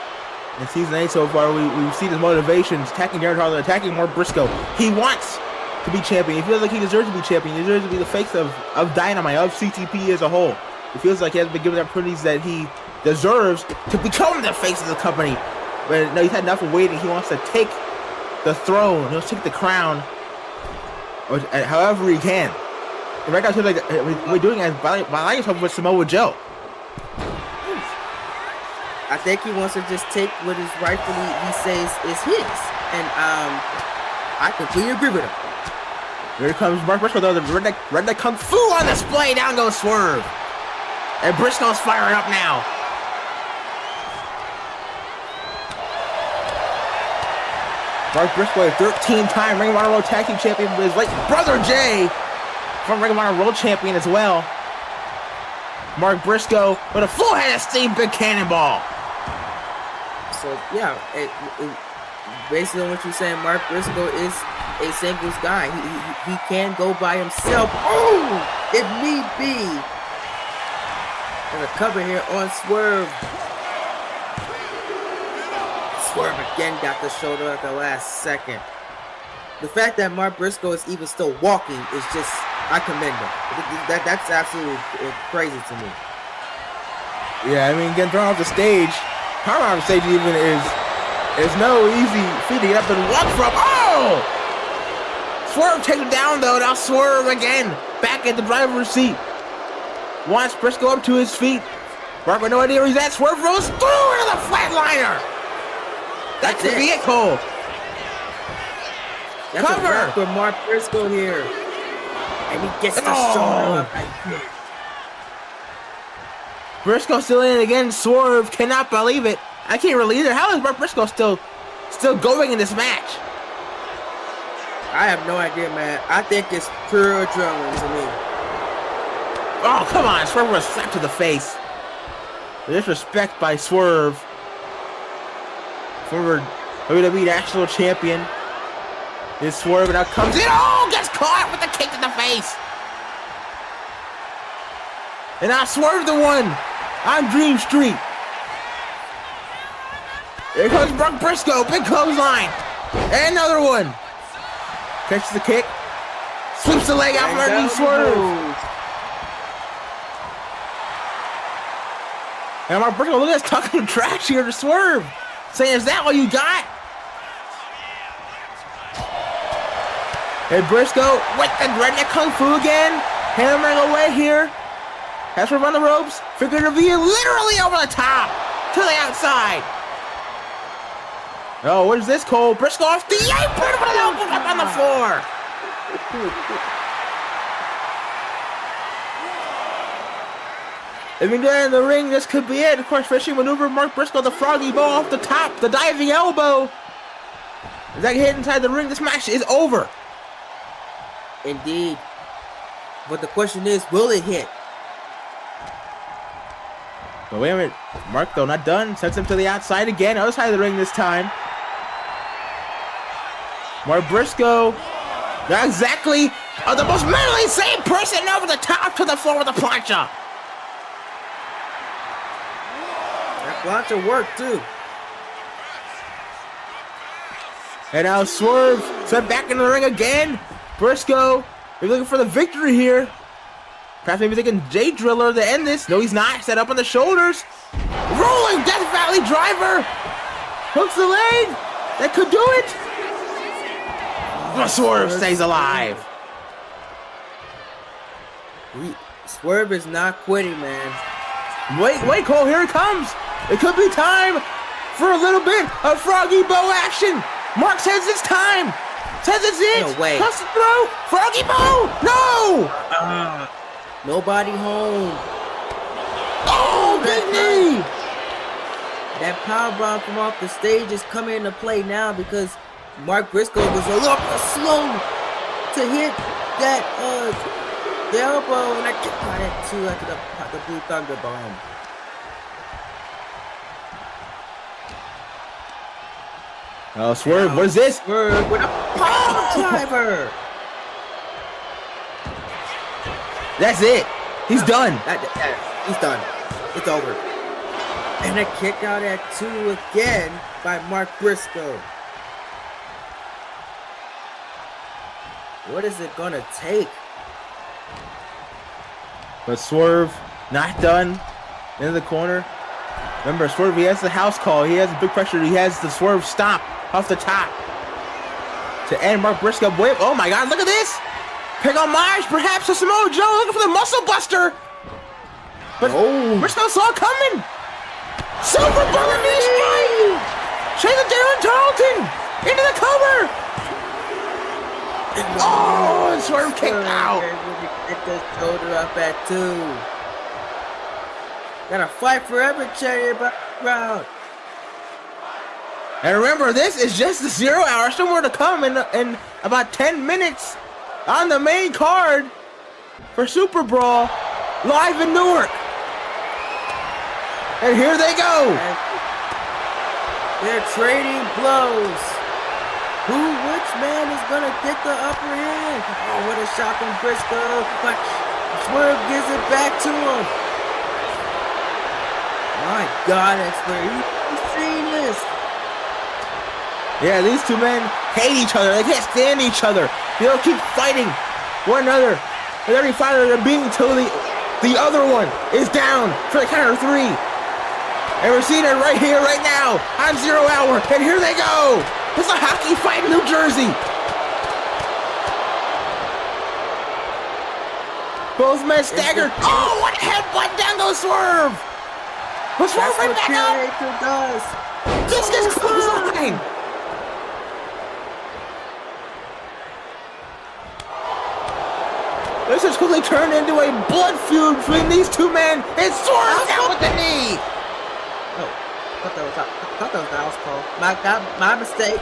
in season 8 so far, we've seen his motivations attacking Darren Tarleton, attacking Mark Briscoe. He wants to be champion. He feels like he deserves to be champion. He deserves to be the face of Dynamite, of CTP as a whole. He feels like he hasn't been given the opportunities that he deserves to become the face of the company. But no, he's had enough of waiting. He wants to take the throne. He wants to take the crown, however he can. And right now, it seems like we're doing it by yourself with Samoa Joe. I think he wants to just take what is rightfully he says is his, and I completely agree with him. Here comes Mark Briscoe, though, the redneck kung fu on display. Down goes Swerve, and Briscoe's firing up now. Mark Briscoe, a 13-time Ring of Honor World Tag Team Champion, with his late brother Jay, from Ring of Honor World Champion as well. Mark Briscoe with a full head of steam, big cannonball. So yeah, basically what you're saying, Mark Briscoe is a singles guy. He can go by himself. Oh, if need be. And a cover here on Swerve. Swerve again got the shoulder at the last second. The fact that Mark Briscoe is even still walking is just, I commend him. That's absolutely crazy to me. Yeah, I mean, getting thrown off the stage, power off the stage even is no easy feat to get up and walk from. Oh! Swerve takes him down though. Now Swerve again, back at the driver's seat. Wants Briscoe up to his feet. Mark with no idea where he's at. Swerve rolls through into the flatliner. That's the vehicle. That's cover. A wrap for Mark Briscoe here. And he gets the shoulder up. Briscoe still in it again. Swerve cannot believe it. I can't really either. How is Mark Briscoe still going in this match? I have no idea, man. I think it's pure adrenaline to me. Oh, come on. Swerve was slapped to the face. Disrespect by Swerve. Former WWE National Champion. This Swerve now comes in. Oh, gets caught with the kick in the face. And now Swerve the one on Dream Street. Here comes Mark Briscoe, big clothesline. And another one. Catches the kick. Sweeps the leg out from underneath Swerve. And Mark Briscoe, look at this talking trash here to Swerve. Saying, is that all you got? And Briscoe with the redneck kung fu again. Hammering away here. Has Swerve on the ropes. Figure to be literally over the top. To the outside. Oh, what is this, Cole? Briscoe off the apron with an elbow up on the floor. If we get in the ring, this could be it. Of course, finishing maneuver, Mark Briscoe, the froggy bow off the top, the diving elbow. As that hit inside the ring, this match is over. Indeed. But the question is, will it hit? But wait a minute. Mark, though, not done. Sends him to the outside again. Other side of the ring this time. Mark Briscoe, not exactly the most mentally sane person over the top to the floor with a plancha. That plancha worked, too. And now Swerve sent back in the ring again. Briscoe, maybe looking for the victory here. Perhaps maybe thinking Jay Driller to end this. No, he's not. Set up on the shoulders. Rolling Death Valley driver. Hooks the leg. That could do it. The Swerve stays alive. Swerve is not quitting, man. Wait, Cole, here it comes. It could be time for a little bit of Froggy Bow action. Mark says it's time. Says it's it. No way. Plus the throw. Froggy Bow. No. Nobody home. Oh, big knee. That powerbomb from off the stage is coming into play now because Mark Briscoe was a little slow to hit that the elbow, and I kicked on it too after the Blue Thunder bomb. Oh, Swerve, what is this? Swerve with a power driver. That's it. He's done. He's done. It's over. And a kick out at 2 again by Mark Briscoe. What is it gonna take? But Swerve, not done. In the corner. Remember, Swerve, he has the house call. He has the big pressure. He has the Swerve stop off the top. To end Mark Briscoe. Wait, oh my God, look at this. Pick on Myers, perhaps a Samoa Joe looking for the muscle buster. But Briscoe saw it coming. Superbrawl knee strike. Shayna Darren Tarleton into the cover. Oh, and Swerve kicked out. Get the shoulder up at 2. Gotta fight forever, Cherry Brown. And remember, this is just the 0 hour. Still more to come in about 10 minutes on the main card for Superbrawl live in Newark. And here they go. They're trading blows. Which man is gonna get the upper hand? Oh, what a shot from Briscoe. But Swerve gives it back to him. My God, that's where he's seen this. Yeah, these two men hate each other. They can't stand each other. They'll keep fighting one another. And every fighter they're beating until the other one is down for the count of 3. And we're seeing it right here, right now, on 0 hour. And here they go. It's a hockey fight in New Jersey. Both men staggered. Oh, what a headbutt. Down goes Swerve. But Swerve right back up. Does. This is clothesline. This has quickly turned into a blood feud between these two men. And Swerve down with the knee. I thought that was the house call. My mistake.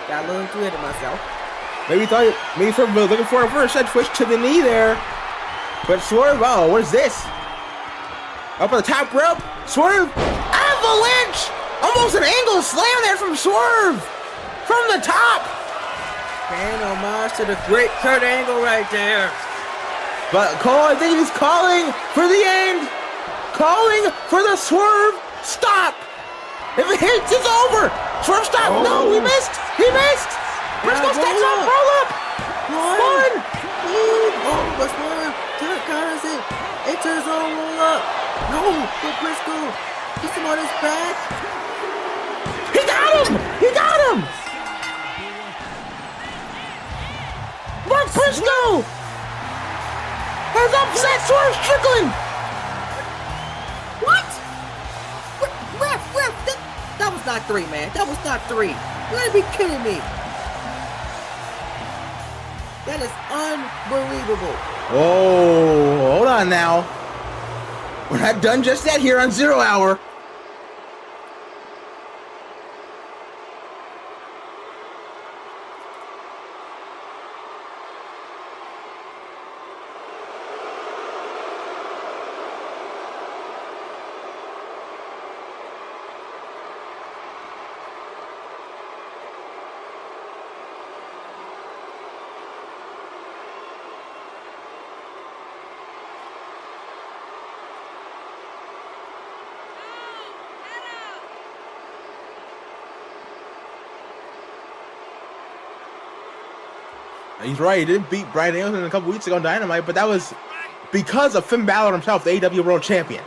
Got a little too ahead of myself. Maybe looking for a first head twitch to the knee there. But Swerve, oh, what is this? Up on the top rope. Swerve, avalanche! Almost an angle slam there from Swerve. From the top. Paying homage to the great Kurt Angle right there. But Cole, I think he's calling for the end. Calling for the Swerve stop. If it hits, it's over. Swerve stop. Oh. No, he missed. He missed. Briscoe steps up. Roll up. One. Oh, but Swerve counters it. Into his own roll up. No, but Briscoe gets him on his back. He got him. He got him. Mark Briscoe has upset Swerve Strickland. What? That was not 3, man. That was not 3. You gotta be kidding me. That is unbelievable. Oh, hold on now. We're not done just yet here on 0 hour. He's right. He didn't beat Bryan Danielson a couple weeks ago on Dynamite, but that was because of Finn Balor himself, the AEW World Champion.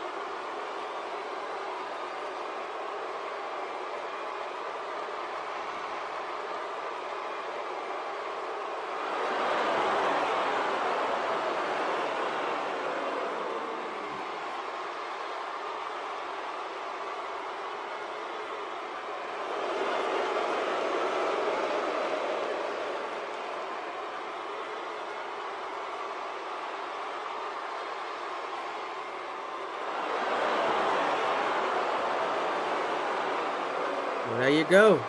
Well, there you go.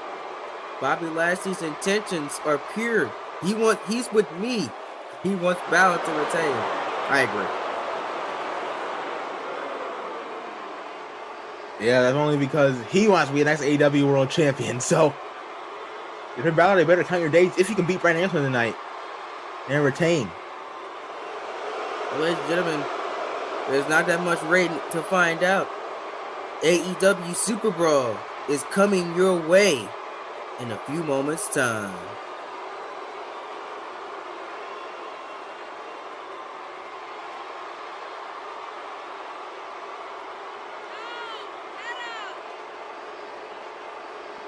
Bobby Lashley's intentions are pure. He's with me. He wants Balor to retain. I agree. Yeah, that's only because he wants to be the next AEW World Champion. So, if you're Balor, they better count your dates if you can beat Bryan Danielson tonight and retain. Ladies and gentlemen, there's not that much rating to find out. AEW Superbrawl is coming your way in a few moments' time.